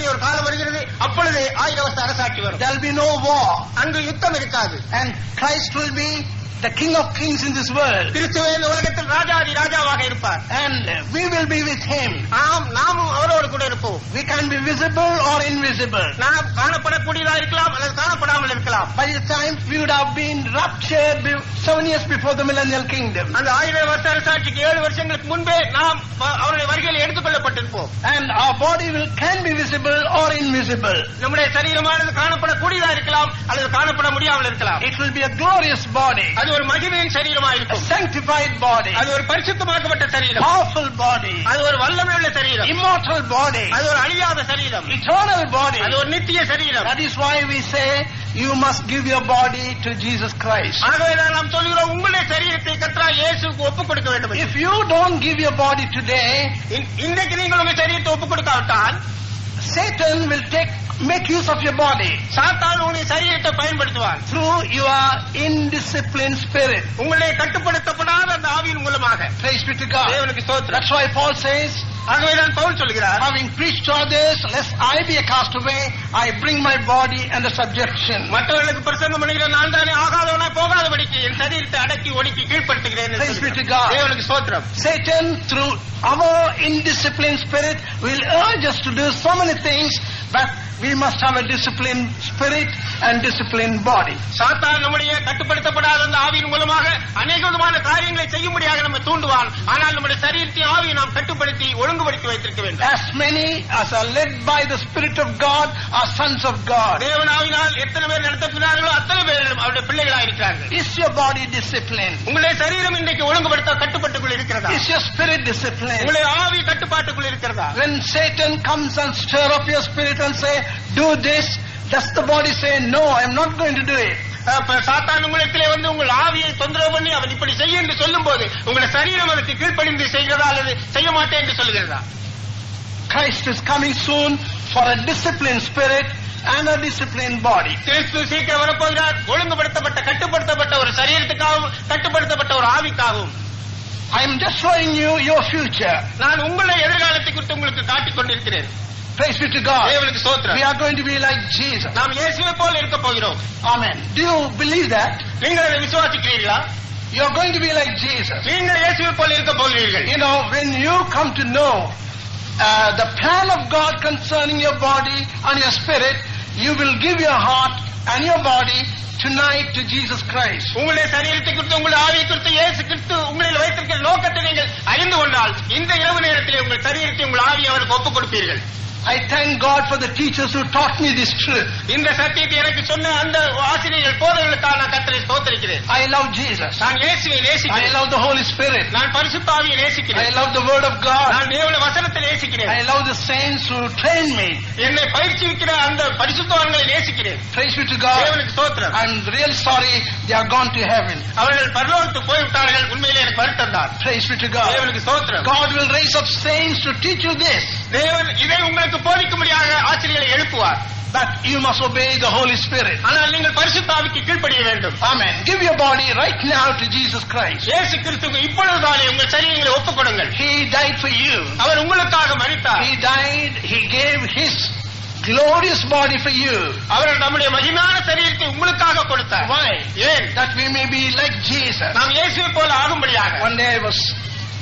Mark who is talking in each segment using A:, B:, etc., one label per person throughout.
A: வரக்கூடிய ஒரு காலம் வருகிறது. அப்பொழுது 1000 வருஷ அரசாட்சி வரும்.
B: There will be no war.
A: அங்கு யுத்தம் இருக்காது.
B: And Christ will be the King of Kings in this world.
A: கிறிஸ்துவே இந்த உலகத்தில் ராஜாதி ராஜாவாக இருப்பார்.
B: And we will be with him.
A: நாமும் அவரோடு கூட இருப்போம்.
B: We can be visible or invisible.
A: நாம் காணப்படக்கூடியதா இருக்கலாம் அல்லது காணப்படாமல் இருக்கலாம்.
B: By the time we would have been raptured 7 years before the millennial kingdom.
A: அந்த 1000 வருஷ அரசாட்சிக்கு 7 வருஷங்களுக்கு முன்பே நாம் அவருடைய வருகையில் எடுத்துக்கொள்ளப்பட்டிருப்போம்.
B: And our body can be visible or invisible.
A: நம்முடைய சரீரமானது காணப்படக்கூடியதா இருக்கலாம் அல்லது காணப்பட முடியாமல் இருக்கலாம்.
B: It will be a glorious body.
A: அது ஒரு மகிமையின் சரீரமாக இருக்கும்.
B: A sanctified body.
A: அது ஒரு பரிசுத்தமாக்கப்பட்ட சரீரம்.
B: Powerful body.
A: அது ஒரு வல்லமையுள்ள சரீரம்.
B: Immortal body.
A: அது ஒரு அழியாத சரீரம்.
B: Eternal body.
A: அது ஒரு நித்திய சரீரம்.
B: That is why we say you must give your body to Jesus Christ.
A: ஆகவேதான் நாம் சொல்கிறோம் உங்களுடைய சரீரத்தை கர்த்தராகிய இயேசுவுக்கு ஒப்புக் கொடுக்க வேண்டும்.
B: If you don't give your body today,
A: இன்றைக்கு நீங்கள் உங்கள் சரீரத்தை ஒப்புக் கொடுக்காவிட்டால்
B: Satan will make use of your body.
A: சாத்தான் உங்களுடைய சரீரத்தை பயன்படுத்துவான்.
B: Through your indisciplined spirit.
A: உங்களுடைய கட்டுப்படுத்தப்படாத அந்த ஆவியின் மூலமாக.
B: Praise be to God.
A: தேவனுக்கு ஸ்தோத்திரம்.
B: That's why Paul says,
A: ஆகவேதான் பவுல் சொல்கிறார்,
B: having preached to others, lest I be a castaway, I bring my body under subjection.
A: மற்றவர்களுக்கு பிரசங்கம் பண்ணுகிற நான் தானே ஆகாதவனா போகாதபடிக்கு என் சரீரத்தை அடக்கி ஒடுக்கி கீழ்ப்படுத்துகிறேன்.
B: Praise be to God.
A: தேவனுக்கு ஸ்தோத்திரம்.
B: Satan through our indisciplined spirit will urge us to do so many things, but we must have a disciplined spirit and disciplined body.
A: சாத்தான் நம்முடைய கட்டுப்படுத்தப்படாத அந்த ஆவியின் மூலமாக அநேக விதமான காரியங்களை செய்யும்படியாக நம்ம தூண்டுவான். ஆனால் நம்முடைய சரீரத்தின் ஆவியை நாம் கட்டுப்படுத்தி ஒழுங்குபடுத்தி வைத்திருக்க வேண்டும்.
B: As many as are led by the Spirit of God are sons of God.
A: தேவன் ஆவியினால் எத்தனை பேர் நடத்தப்படுகிறார்களோ அத்தனை பேரும் அவருடைய பிள்ளைகளாக இருக்கிறார்கள்.
B: Is your body disciplined?
A: உங்களுடைய சரீரம் இன்றைக்கு ஒழுங்குபடுத்த கட்டுப்பாட்டுக்குள் இருக்கிறதா?
B: Is your spirit disciplined?
A: உங்களுடைய ஆவி கட்டுப்பாட்டுக்குள் இருக்கிறதா?
B: When Satan comes and stir up your spirit and say, do this, does the body say, no, I am not going to do it?
A: சாத்தான் உங்களிடத்திலே வந்து உங்கள் ஆவியை தொந்தரவு பண்ணி அவன் இப்படி செய்ய என்று சொல்லும் போது உங்களுடைய சரீரம் அதற்கு கீழ்ப்படிந்து செய்கிறதா அல்லது செய்ய மாட்டேன் என்று சொல்கிறதா?
B: Christ is coming soon for a disciplined spirit and a disciplined body.
A: கிறிஸ்து சீக்கிரம் வரப்போகிறார் ஒழுங்குபடுத்தப்பட்ட கட்டுப்படுத்தப்பட்ட ஒரு சரீரத்துக்காகவும் கட்டுப்படுத்தப்பட்ட ஒரு ஆவிக்காகவும்.
B: I am just showing you your future.
A: நான் உங்களுடைய எதிர்காலத்தை குறித்து உங்களுக்கு காட்டிக் கொண்டிருக்கிறேன்.
B: Praise be to God.
A: தேவனுக்கு ஸ்தோத்திரம்.
B: We are going to be like Jesus.
A: நாம் இயேசுவை போல இருக்க போகிறோம்.
B: Amen. Do you believe that?
A: நீங்கள் அதை விசுவாசிக்கிறீர்களா?
B: You are going to be like Jesus.
A: நீங்கள் இயேசுவை போல இருக்க போகிறீர்கள்.
B: You know, when you come to know the plan of God concerning your body and your spirit, you will give your heart and your body tonight to Jesus Christ.
A: உங்களுடைய சரீரத்தை குறித்து உங்களுடைய ஆவியை குறித்து இயேசு கிறிஸ்து உங்களில் வைத்திருக்கிற நோக்கத்தை நீங்கள் அறிந்து கொண்டால் இந்த இரவு நேரத்தில் உங்கள் சரீரத்தை உங்கள் ஆவியை அவருக்கு ஒப்புக் கொடுப்பீர்கள்.
B: I thank God for the teachers who taught me this truth.
A: இந்த சத்தியத்தை எனக்கு சொன்ன அந்த ஆசிரியர்கள் போதகர்களுக்காக நான் கர்த்தரை ஸ்தோத்திரிக்கிறேன்.
B: I love Jesus.
A: நான் இயேசுவை நேசிக்கிறேன்.
B: I love the Holy Spirit.
A: நான் பரிசுத்த ஆவியை நேசிக்கிறேன்.
B: I love the Word of God.
A: நான் தேவனுடைய வசனத்தை நேசிக்கிறேன்.
B: I love the saints who train me.
A: என்னை பயிற்சிக்கிற அந்த பரிசுத்தவான்களை நேசிக்கிறேன்.
B: Praise be to God.
A: தேவனுக்கு ஸ்தோத்திரம்.
B: I'm real sorry they are gone to heaven.
A: அவர்கள் பரலோகத்துக்கு போய்விட்டார்கள். உண்மையிலே எனக்கு வருத்தம் தான்.
B: Praise be to God.
A: தேவனுக்கு ஸ்தோத்திரம்.
B: God will raise up saints to teach you this.
A: தேவன் இதை உங்களுக்கு போதிக்கும்படியாக ஆசிரியர்களை எழுப்புவார்.
B: But you must obey the Holy Spirit.
A: ஆனால் நீங்கள் பரிசுத்த ஆவிக்கு கீழ்ப்படிய வேண்டும்.
B: Amen. Give your body right now to Jesus Christ.
A: இயேசு கிறிஸ்துவுக்கு இப்பொழுதுதானே உங்கள் சரீரங்களை ஒப்புக் கொடுங்கள்.
B: He died for you.
A: அவர் உங்களுக்காக மரித்தார்.
B: He died. He gave His glorious body for you.
A: அவர் நம்முடைய மகிமையான சரீரத்தை உங்களுக்காக கொடுத்தார்.
B: Why?
A: ஏன்?
B: That we may be like Jesus.
A: நாம் இயேசுவை போல ஆகும்படியாக.
B: One day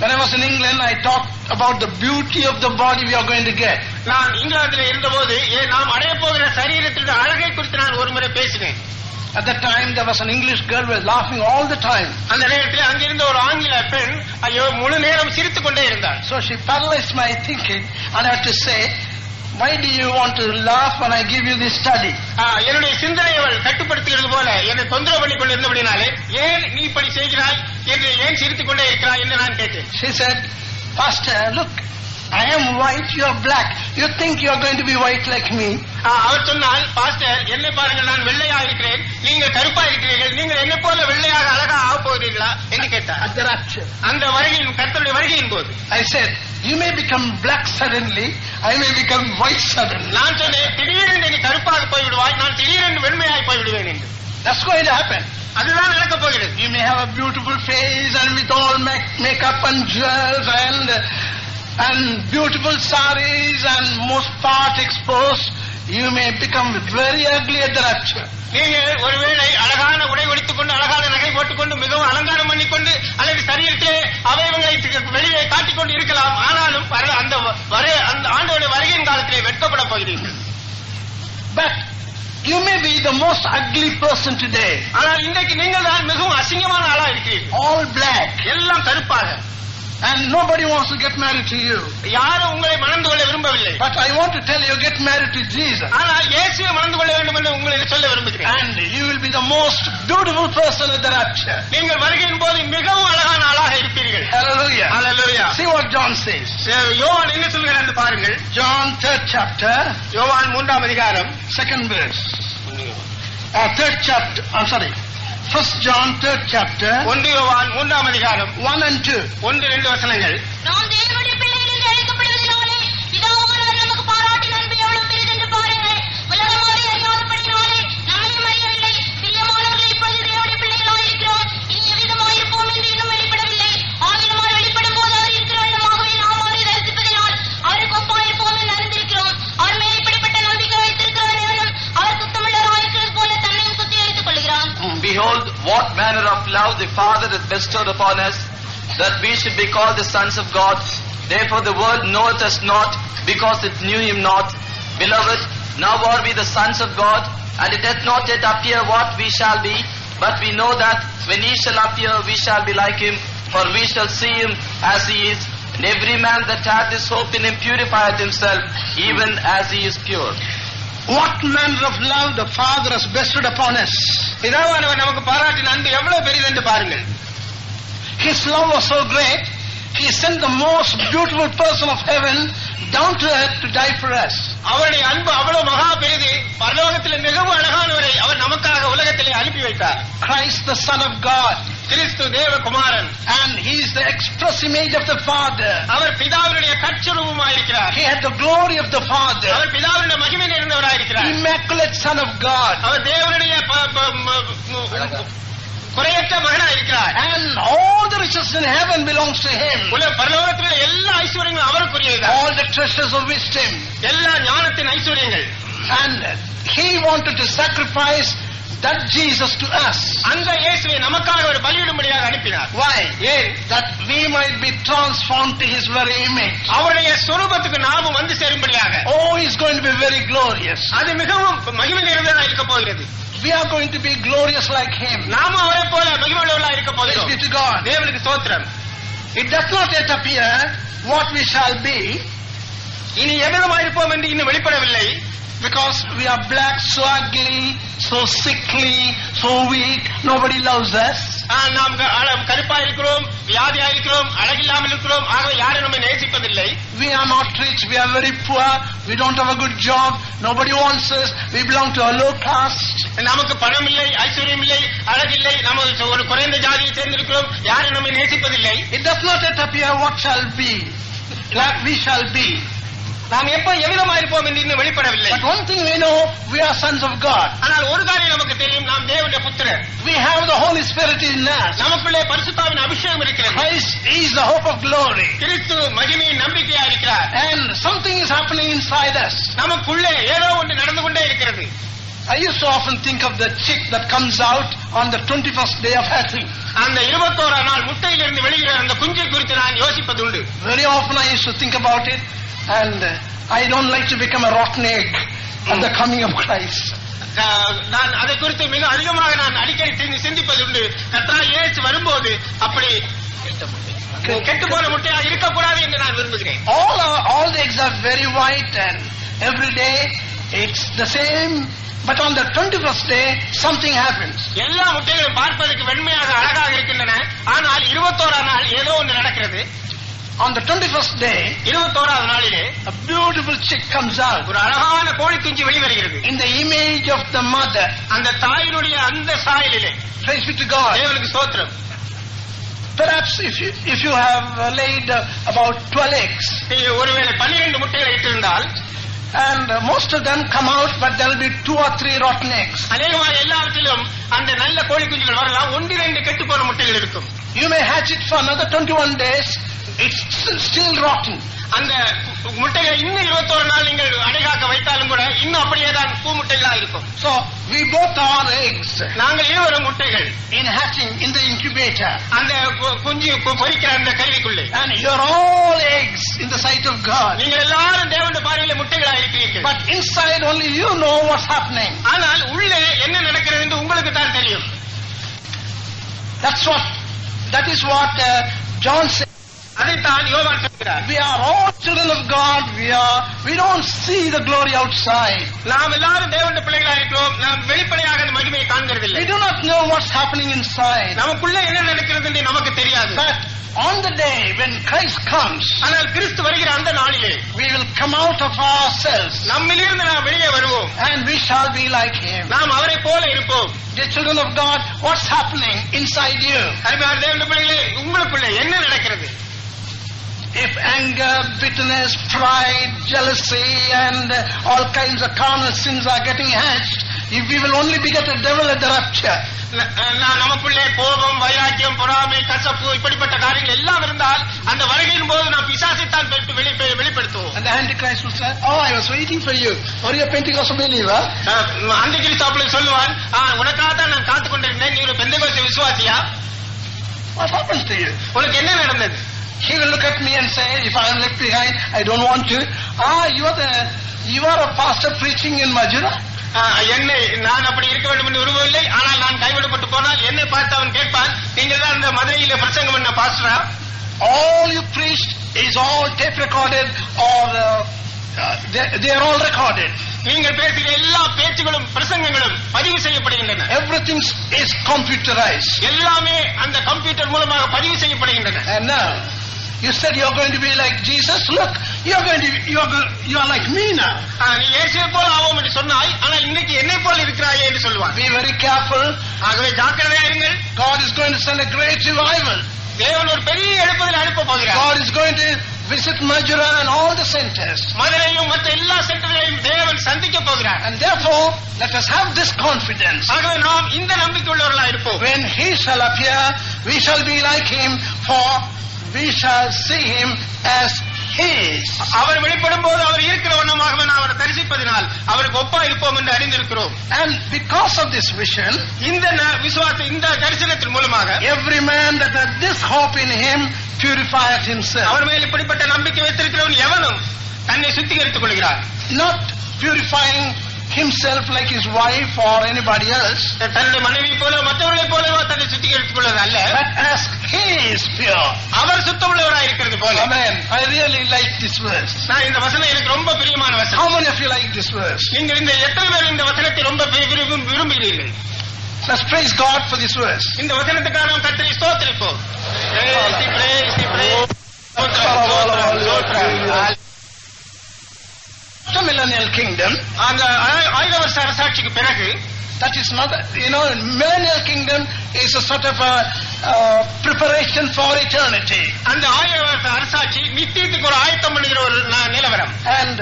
B: when I was in England, I talked about the beauty of the body we are going to get.
A: நான் இங்கிலாந்தில் இருந்தபோது நாம் அடைய போகிற சரீரத்தின் அழகை குறித்து நான் ஒரு முறை பேசினேன்.
B: At that time there was an English girl who was laughing all the time.
A: அந்த நேரத்தில் அங்கிருந்த ஒரு ஆங்கில பெண் ஐயோ முழு நேரம் சிரித்துக் கொண்டே இருந்தார்.
B: So she paralyzed my thinking and I had to say, why do you want to laugh when I give you this study?
A: என்னுடைய சிந்தனை அவள் கட்டுப்படுத்துகிறது போல என்னை தொந்தரவு பண்ணி கொண்டு இருந்தபடினாலே ஏன் நீ இப்படி செய்கிறாய் என்று ஏன் சிரித்துக் கொண்டே இருக்கிறாய் என்று நான் கேட்டேன்.
B: She said, Pastor, look, I am white, you are black. You think you are going to be white like me?
A: அவர் சொன்னால், பாஸ்டர் என்னை பாருங்கள், நான் வெள்ளையா இருக்கிறேன், நீங்கள் கருப்பா இருக்கிறீர்கள், நீங்கள் என்னை போல வெள்ளையாக அழகா ஆக போகிறீர்களா என்று கேட்டார்.
B: At the rapture.
A: அந்த வருகையின் கர்த்தருடைய வருகையின் போது
B: I said, you may become black suddenly, I may become white suddenly.
A: நான் சொன்னேன், திடீரென்று நீ கருப்பாக போய்விடுவாய், நான் திடீரென்று வெண்மையாய் போய்விடுவேன் என்று.
B: That's going to happen.
A: அதுதான் நடக்க போகிறது.
B: You may have a beautiful face and with all makeup and jewels and and beautiful sarees and most part exposed, you may become very ugly at the rapture.
A: நீங்கள் ஒருவேளை அழகான உடை உடுத்திக் கொண்டு அழகான நகை போட்டுக்கொண்டு மிகவும் அலங்காரம் பண்ணிக்கொண்டு அல்லது சரீரத்திலே அவயவங்களை வெளியே காட்டிக் கொண்டு இருக்கலாம். ஆனாலும் அந்த ஆண்டோட வருகையின் காலத்திலே வெட்கப்பட போகிறீர்கள்.
B: But you may be the most ugly person today.
A: ஆனால் இன்றைக்கு நீங்கள் தான் மிகவும் அசிங்கமான ஆளா இருக்கிறீர்கள்.
B: All black.
A: எல்லாம் கருப்பாக.
B: And nobody wants to get married to you.
A: யாரும் உங்களை மணந்து கொள்ள விரும்பவில்லை.
B: But I want to tell you, get married to Jesus.
A: ஆனால் இயேசுவை மணந்து கொள்ள வேண்டும் என்று உங்களுக்கு சொல்ல விரும்புகிறேன்.
B: And you will be the most beautiful person at the rapture.
A: நீங்கள் வருகையின் போது மிகவும் அழகான ஆளாக இருப்பீர்கள்.
B: Hallelujah.
A: Hallelujah.
B: See what John says.
A: யோவான் என்ன சொல்கிறார் என்று பாருங்கள்.
B: John 3rd chapter.
A: யோவான் 3ஆம் அதிகாரம்
B: 2nd verse. 3rd chapter. I'm sorry. 1 John 3rd chapter.
A: 1 யோவான் 3ஆம் அதிகாரம்
B: 1 and 2.
A: 1-2 வசனங்கள்.
C: நாம் தேவனுடைய பிள்ளைகள் என்று அழைக்கப்படுவதினாலே பிதாவானவர் நமக்கு பாராட்டின அன்பு எவ்வளவு பெரிதென்று பாருங்கள். உலகமாரை அறியாதபடியினாலே நம்மையும் அறியவில்லை. பிரியமானவர்களே, இப்பொழுது தேவனுடைய பிள்ளைகளாய் இருக்கிறோம். இனி எவ்விதமாயிருப்போம் என்று இன்னும் வெளிப்படவில்லை. ஆவியினால் வெளிப்படும் போது அவர் இருக்கிற விதமாகவே நாம் அவரை தரிசிப்பதினால் அவருக்கு ஒப்பாயிருப்போம் என்று அறிந்திருக்கிறோம். அவர் மேல் இப்படிப்பட்ட நம்பிக்கை வைத்திருக்கிறவனும் அவர் சுத்தமுள்ளவராயிருக்கிறது போல தன்னையும் சுத்திகரித்துக் கொள்கிறான்.
D: Behold, what manner of love the Father hath bestowed upon us, that we should be called the sons of God. Therefore the world knoweth us not, because it knew him not. Beloved, now are we the sons of God, and it doth not yet appear what we shall be, but we know that when he shall appear, we shall be like him, for we shall see him as he is. And every man that hath this hope in him purifieth himself, even as he is pure.
B: What manner of love the Father has bestowed upon us.
A: பிதாவானவர் நமக்கு பாராட்டின அன்பு எவ்வளவு பெரிதென்று பாருங்கள்.
B: His love was so great, He sent the most beautiful person of heaven down to earth to die for us.
A: அவருடைய அன்பு அவ்வளவு மகா பெரிது. பரலோகத்திலே மிகவும் அழகானவரை அவர் நமக்காக உலகத்திலே அனுப்பி வைத்தார்.
B: Christ the Son of God.
A: கிறிஸ்து தேவகுமாரன்.
B: And He is the express image of the Father.
A: அவர் பிதாவினுடைய கட்சுரூபமாயிருக்கிறார்.
B: He had the glory of the Father.
A: அவர் பிதாவினுடைய மகிமை நிறைந்தவராயிருக்கிறார்.
B: Immaculate Son of God.
A: அவர் தேவனுடைய குறையற்ற மகனாயிருக்கிறார்.
B: And all the riches in heaven belongs to Him.
A: பரலோகத்திலே எல்லா ஐஸ்வர்யங்களும் அவருக்குரியது.
B: All the treasures of wisdom.
A: எல்லா ஞானத்தின் ஐஸ்வர்யங்கள்.
B: And He wanted to sacrifice that Jesus to us.
A: அந்த இயேசுவை நமக்காக ஒரு பலியிடும்படியாக அனுப்பினார்.
B: Why?
A: ஏன்?
B: That we might be transformed to His very image.
A: அவருடைய சொரூபத்துக்கு நாமும் வந்து சேரும்படியாக.
B: Oh, He's going to be very glorious.
A: அது மிகவும் மகிமை நிறைந்ததாக இருக்க போகிறது.
B: We are going to be glorious like Him.
A: நாம அவரை போல மகிமையுள்ளவர்களாக இருக்க
B: Praise
A: போகிறோம்.
B: be to God.
A: தேவனுக்கு ஸ்தோத்திரம்.
B: It does not yet appear what we shall be,
A: இனி எவ்விதமாயிருப்போம் என்று இன்னும் வெளிப்படவில்லை.
B: because we are black, so ugly, so sickly, so weak. Nobody loves us.
A: நாம் கருப்பா இருக்கிறோம், வியாதியா இருக்கிறோம், அழகில்லாமல் இருக்கிறோம். ஆகவே யாரும் நம்மை நேசிப்பதில்லை.
B: We are not rich. We are very poor. We don't have a good job. Nobody wants us. We belong to a low caste.
A: நமக்கு பணம் இல்லை, ஐஸ்வர்யம் இல்லை, அழகில்லை. நம்ம ஒரு குறைந்த ஜாதியை சேர்ந்திருக்கிறோம். யாரும் நம்மை நேசிப்பதில்லை.
B: It does not yet appear what shall be, like we shall be.
A: நாம் எப்ப எவ்விதமாயிருப்போம் என்று இன்னும் வெளிப்படவில்லை.
B: But one thing we know, we are sons of God.
A: ஆனால் ஒரு காரியம் நமக்கு தெரியும், நாம் தேவனுடைய புத்திரர்.
B: We have the Holy Spirit in us.
A: நமக்குள்ளே பரிசுத்தாவின் அபிஷேகம் இருக்கிறது.
B: Christ is the hope of glory.
A: கிறிஸ்து மகிமையின் நம்பிக்கையா இருக்கிறார்.
B: And something is happening inside us.
A: நமக்குள்ளே ஏதோ ஒன்று நடந்து கொண்டே இருக்கிறது.
B: I used to often think of the chick that comes out on the 21st day of hatching.
A: அந்த 21ஆம் நாள் முட்டையிலிருந்து வெளியிற அந்த குஞ்சை குறித்து நான் யோசிப்பதுண்டு.
B: Very often I used to think about it, and I don't like to become a rotten egg at the coming of Christ.
A: நான் அதை குறித்து மிக அதிகமாக நான் அடிக்கடி சிந்திப்பதுண்டு. கர்த்தராகிய இயேசு வரும்போது அப்படி கெட்டு போன முட்டையாக இருக்கக்கூடாது என்று நான் விரும்புகிறேன்.
B: All the eggs are very white, and every day it's the same. But on the 21st day, something happens.
A: எல்லா முட்டைகளும் பார்ப்பதற்கு வெண்மையாக அழகாக இருக்கின்றன. ஆனால் 21ஆம் நாள் ஏதோ ஒன்று நடக்கிறது.
B: On the 21st day,
A: 21ஆவது நாளிலே
B: a beautiful chick comes out.
A: ஒரு அழகான கோழி குஞ்சு வெளிவருகிறது.
B: In the image of the mother.
A: அந்த தாயினுடைய அந்த சாயலிலே.
B: Praise be to God.
A: தேவனுக்கு ஸ்தோத்திரம்.
B: Perhaps if you have laid about 12 eggs,
A: ஒருவேளை 12 முட்டைகளை இட்டிருந்தால்,
B: and most of them come out, but there will be 2 or 3 rotten eggs.
A: அநேகமாக எல்லாவற்றிலும் அந்த நல்ல கோழி குஞ்சுகள் வரலாம். 1-2 கெட்டு போன முட்டைகள் இருக்கும்.
B: You may hatch it for another 21 days. it's still rotten.
A: அந்த முட்டைகளை இன்னும் 21 நாள் நீங்கள் அடைகாக்க வைத்தாலும் கூட இன்னும் அப்படியே தான் பூமுட்டைகளா இருக்கும்.
B: So we both are eggs
A: நாங்கள் இருவரும் முட்டைகள்
B: in hatching in the incubator.
A: அந்த குஞ்சு பொரிக்கிற அந்த கருவிக்குள்ளே.
B: And you're all eggs in the sight of God.
A: நீங்கள் எல்லாரும் தேவனுடைய பார்வையிலே முட்டைகளா இருக்கிறீர்கள்.
B: But inside only you know what's happening.
A: ஆனால் உள்ளே என்ன நடக்கிறது என்று உங்களுக்கு தான் தெரியும்.
B: That is what John said.
A: அதைத்தான் யோவான் சொல்கிறார்.
B: We are all children of God. We don't see the glory outside.
A: நாம் எல்லாரும் தேவனுடைய பிள்ளைகளா இருக்கிறோம். நாம் வெளிப்படையாக அந்த மகிமையை காண்கிறதில்லை.
B: We do not know what's happening inside.
A: நமக்குள்ள என்ன நடக்கிறது என்று நமக்கு தெரியாது.
B: But on the day when Christ comes,
A: ஆனால் கிறிஸ்து வருகிற அந்த நாளிலே
B: we will come out of ourselves
A: நம்மிலிருந்து நாம் வெளியே வருவோம்.
B: and we shall be like Him.
A: நாம் அவரை போல இருப்போம்.
B: Dear children of God, what's happening inside you?
A: அருமையான தேவனுடைய பிள்ளைகளே, உங்களுக்குள்ள என்ன நடக்கிறது?
B: If anger, bitterness, pride, jealousy, and all kinds of carnal sins are getting hatched, if we will only beget a devil at the rapture.
A: நமக்குள்ளே கோபம், வைராக்கியம், பொறாமை, கசப்பு இப்படிப்பட்ட காரியங்கள் எல்லாம் இருந்தால் அந்த வருகையின் போது நாம் பிசாசைத்தான் வெளிப்படுத்துவோம்.
B: And the Antichrist will say, "Oh, I was waiting for you. Are you a Pentecostal believer?"
A: அந்த கிறிஸ்து சொல்லுவான், உனக்காக தான் நான் காத்துக் கொண்டிருந்தேன், நீ ஒரு பெந்தெகோஸ்தே விசுவாசியா?
B: What happened to you?
A: உனக்கு என்ன நடந்தது?
B: He will look at me and say, if I am left behind, I don't want to. You are a pastor preaching in Majura.
A: என்னை நான் அப்படி இருக்க வேண்டும் என்று விரும்பவில்லை, ஆனால் நான் கைவிடப்பட்டு போனால் என்னை பார்த்து அவன் கேட்பான், நீங்கள் தான் அந்த மதுரையில பிரசங்கம் பண்ண பாஸ்டரா?
B: All you preached is all tape recorded or they are all recorded.
A: நீங்கள் பேசுகிற எல்லா பேச்சுகளும் பிரசங்கங்களும் பதிவு செய்யப்படுகின்றன.
B: Everything is computerized.
A: எல்லாமே அந்த கம்ப்யூட்டர் மூலமாக பதிவு செய்யப்படுகின்றன.
B: And now you said you are going to be like Jesus. Look, you are like me now.
A: நீ இயேசுவை போல ஆவோம் என்று சொன்னாய், ஆனால் இன்னைக்கு என்னை போல இருக்கிறாயே என்று சொல்லுவான்.
B: Be very careful.
A: ஆகவே ஜாக்கிரதையா இருங்கள்.
B: God is going to send a great revival.
A: தேவன் ஒரு பெரிய எழுப்புதலை அனுப்ப போகிறார்.
B: God is going to visit Majura and all the centers.
A: மதுரையும் மற்ற எல்லா சென்டர்களையும் தேவன் சந்திக்க போகிறார்.
B: And therefore, let us have this confidence.
A: ஆகவே நாம் இந்த நம்பிக்கை உள்ளவர்களா இருப்போம்.
B: When He shall appear, we shall be like Him, for we shall see Him as He is.
A: அவர் வெளிப்படும் போது அவர் இருக்கிற வண்ணமாக நாம் அவரை தரிசிப்பதினால் அவருக்கு ஒப்பா இருப்போம் என்று அறிந்திருக்கிறோம்.
B: And because of this vision,
A: இந்த விசுவாச இந்த தரிசனத்தின் மூலமாக
B: every man that has this hope in Him purifieth himself.
A: அவர் மேல் இப்படிப்பட்ட நம்பிக்கை வைத்திருக்கிறவன் எவனும் தன்னை சுத்திகரித்துக் கொள்கிறார்.
B: Not purifying himself like his wife or anybody else,
A: தன்னுடைய மனைவி போல மற்றவர்களை போலவோ தன்னை சுத்திகரித்துக் கொள்வது அல்ல,
B: but as He is pure.
A: அவர் சுத்தமுள்ளவராய் இருக்கிறது போல.
B: Amen. I really like this verse.
A: நான் இந்த வசனம் எனக்கு ரொம்ப பிரியமான வசனம்.
B: How many of you like this verse?
A: நீங்கள் இந்த எத்தனை பேர் இந்த வசனத்தை ரொம்ப விரும்புகிறீர்கள்?
B: Let's praise God for this verse.
A: இந்த வசனத்துக்காக நாம் கர்த்தரை ஸ்தோத்திரிப்போம்.
B: The millennial kingdom,
A: அந்த 1000 வருஷ அரசாட்சிக்கு பிறகு,
B: that is not, millennial kingdom is a sort of a preparation for eternity.
A: அந்த 1000 வருஷ அரசாட்சி நித்தியத்துக்கு ஒரு ஆயத்தம் பண்ணுகிற ஒரு நிலவரம்.
B: And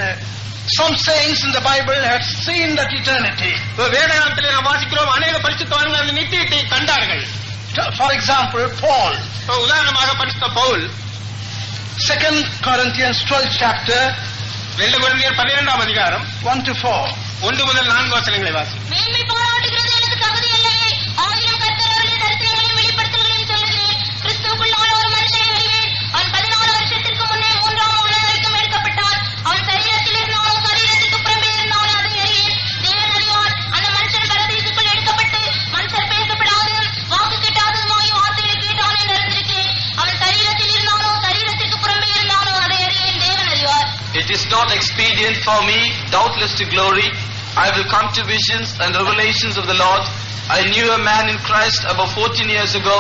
B: some saints in the Bible had seen that eternity.
A: வேதாகமத்திலே நாம் வாசிக்கிறோம், அநேக பரிசுத்தவான்கள் அந்த நித்தியத்தை கண்டார்கள்.
B: For example, Paul.
A: உதாரணமாக பரிசுத்த பவுல்
B: 2 Corinthians 12th chapter,
A: 2 கொரிந்தியர் 12ஆம் அதிகாரம்
B: 1 to 4.
A: 1 முதல் 4 வசனங்களை வாசி.
C: மேன்மை பாராட்டுகிறது எனக்கு தகுதி இல்லையே, ஆயிரம் கர்த்தர் அவருடைய தரிசனங்களையும் வெளிப்படுத்தல்களையும் சொல்லுகிறேன். கிறிஸ்துவுக்குள்ளான ஒரு மனுஷனை அறிவேன். அவன் 14 வருஷத்திற்கு முன்னே 3ஆம் உலக வரைக்கும் எடுக்கப்பட்டான். அவன் சரீரத்தில் இருந்தாலும் சரீரத்துக்கு புறம்பே இருந்தாலும் அதை அறியேன். தேவன் அறிவார். அந்த மனுஷன் பரதீசுக்குள் எடுக்கப்பட்டு மனுஷர் பேசப்படாததும் வாக்கு கெட்டாததுமாய் வார்த்தைகளை கேட்டான் என்று அறிந்திருக்கிறேன். அவன் சரீரத்தில் இருந்தாலும் சரீரத்திற்கு புறம்பே இருந்தாலும் அதை அறியேன். தேவன் அறிவார்.
D: It is not expedient for me, doubtless to glory. I will come to visions and revelations of the Lord. I knew a man in Christ about 14 years ago,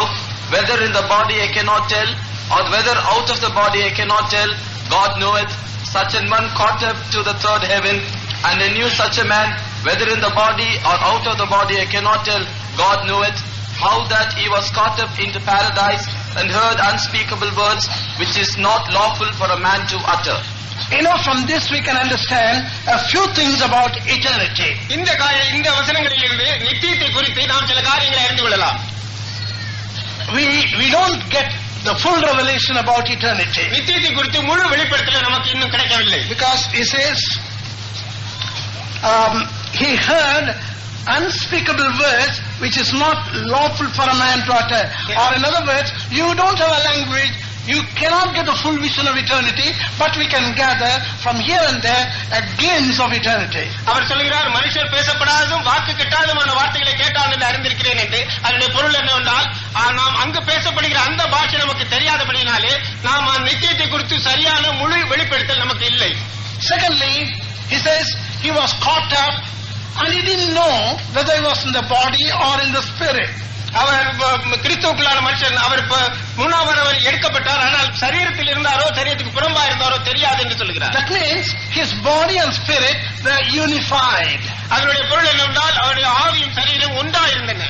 D: whether in the body I cannot tell, or whether out of the body I cannot tell. God knoweth. Such an one caught up to the third heaven, and I knew such a man, whether in the body or out of the body I cannot tell. God knoweth. How that he was caught up into paradise, and heard unspeakable words, which is not lawful for a man to utter.
B: From this we can understand a few things about eternity.
A: இந்த வசனங்களிலிருந்து நித்தியத்தை குறித்து நாம் சில காரியங்களை அறிந்து கொள்ளலாம்.
B: We don't get the full revelation about eternity.
A: நித்தியத்தை குறித்து முழு வெளிப்படுத்தல் நமக்கு இன்னும் கிடைக்கவில்லை.
B: Because he says, he heard unspeakable words which is not lawful for a man to utter. Or in other words, you don't have a language, you cannot get the full vision of eternity, but we can gather from here and there a glimpse of eternity.
A: அவர் சொல்கிறார், மனுஷர் பேசப்படாததும் வாக்கு கெட்டாதமான வார்த்தைகளை கேட்டால் என்று அறிந்திருக்கிறேன் என்று. அதனுடைய பொருள் என்னவென்றால், நாம் அங்கு பேசப்படுகிற அந்த பாஷை நமக்கு தெரியாதபடினாலே நாம் நித்தியத்தை குறித்து சரியான முழு வெளிப்படுத்தல் நமக்கு இல்லை.
B: Secondly, he says he was caught up and he didn't know whether he was in the body or in the spirit.
A: அவர் கிறிஸ்துவுக்குள்ளான மனுஷன். அவர் மூணாவது எடுக்கப்பட்டார், ஆனால் சரீரத்தில் இருந்தாரோ சரீரத்துக்கு புறம்பா இருந்தாரோ தெரியாது என்று சொல்கிறார்.
B: That means his body and spirit were unified.
A: அதனுடைய பொருள் என்னவென்றால், அவருடைய ஆவியும் சரீரம் ஒன்றா இருந்தன.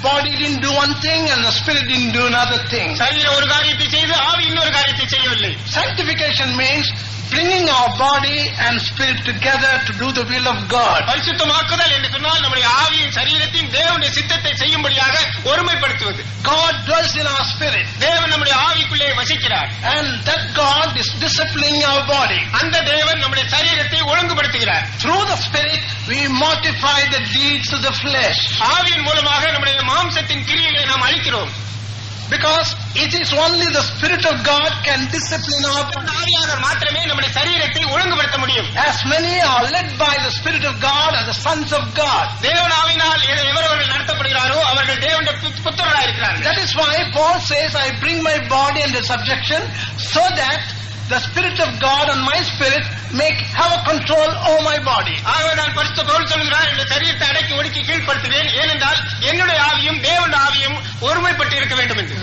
B: Body didn't do one thing and the spirit didn't do another thing.
A: சரீரம் ஒரு காரியத்தை செய்து ஆவி இன்னொரு காரியத்தை செய்யவில்லை.
B: Sanctification means bringing our body and spirit together to do the will of God.
A: பரிசுத்தமாக்குதல் என்று சொன்னால் நம்முடைய ஆவியின் சரீரத்தின் தேவனுடைய சித்தத்தை செய்யும்படியாக ஒருமைப்படுத்துவது.
B: God dwells in our spirit.
A: தேவன் நம்முடைய ஆவிக்குள்ளே வசிக்கிறார்.
B: And that God is disciplining our body.
A: அந்த தேவன் நம்முடைய சரீரத்தை ஒழுங்குபடுத்துகிறார்.
B: Through the spirit we mortify the deeds of the flesh.
A: ஆவியின் மூலமாக நம்முடைய மாம்சத்தின் கிரியைகளை நாம் அழிக்கிறோம்.
B: Because it is only the Spirit of God can discipline our body.
A: ஆவியானவர் மாத்திரமே நம்முடைய சரீரத்தை ஒழுங்குபடுத்த முடியும்.
B: As many are led by the Spirit of God as the sons of God.
A: தேவன் ஆவியினால் எவரவர்கள் நடத்தப்படுகிறாரோ அவர்கள் தேவனுடைய புத்திரராக இருக்கிறார்கள்.
B: That is why Paul says, I bring my body under subjection so that the Spirit of God and my spirit have a control over my body.
A: ஆகவே நான் பரிசுத்த பவுல் சொல்கிறார், இந்த சரீரத்தை அடக்கி ஒடுக்கி கீழ்ப்படுத்துவேன், ஏனென்றால் என்னுடைய ஆவியும் தேவனுடைய ஆவியும் ஒருமைப்பட்டு இருக்க வேண்டும் என்று.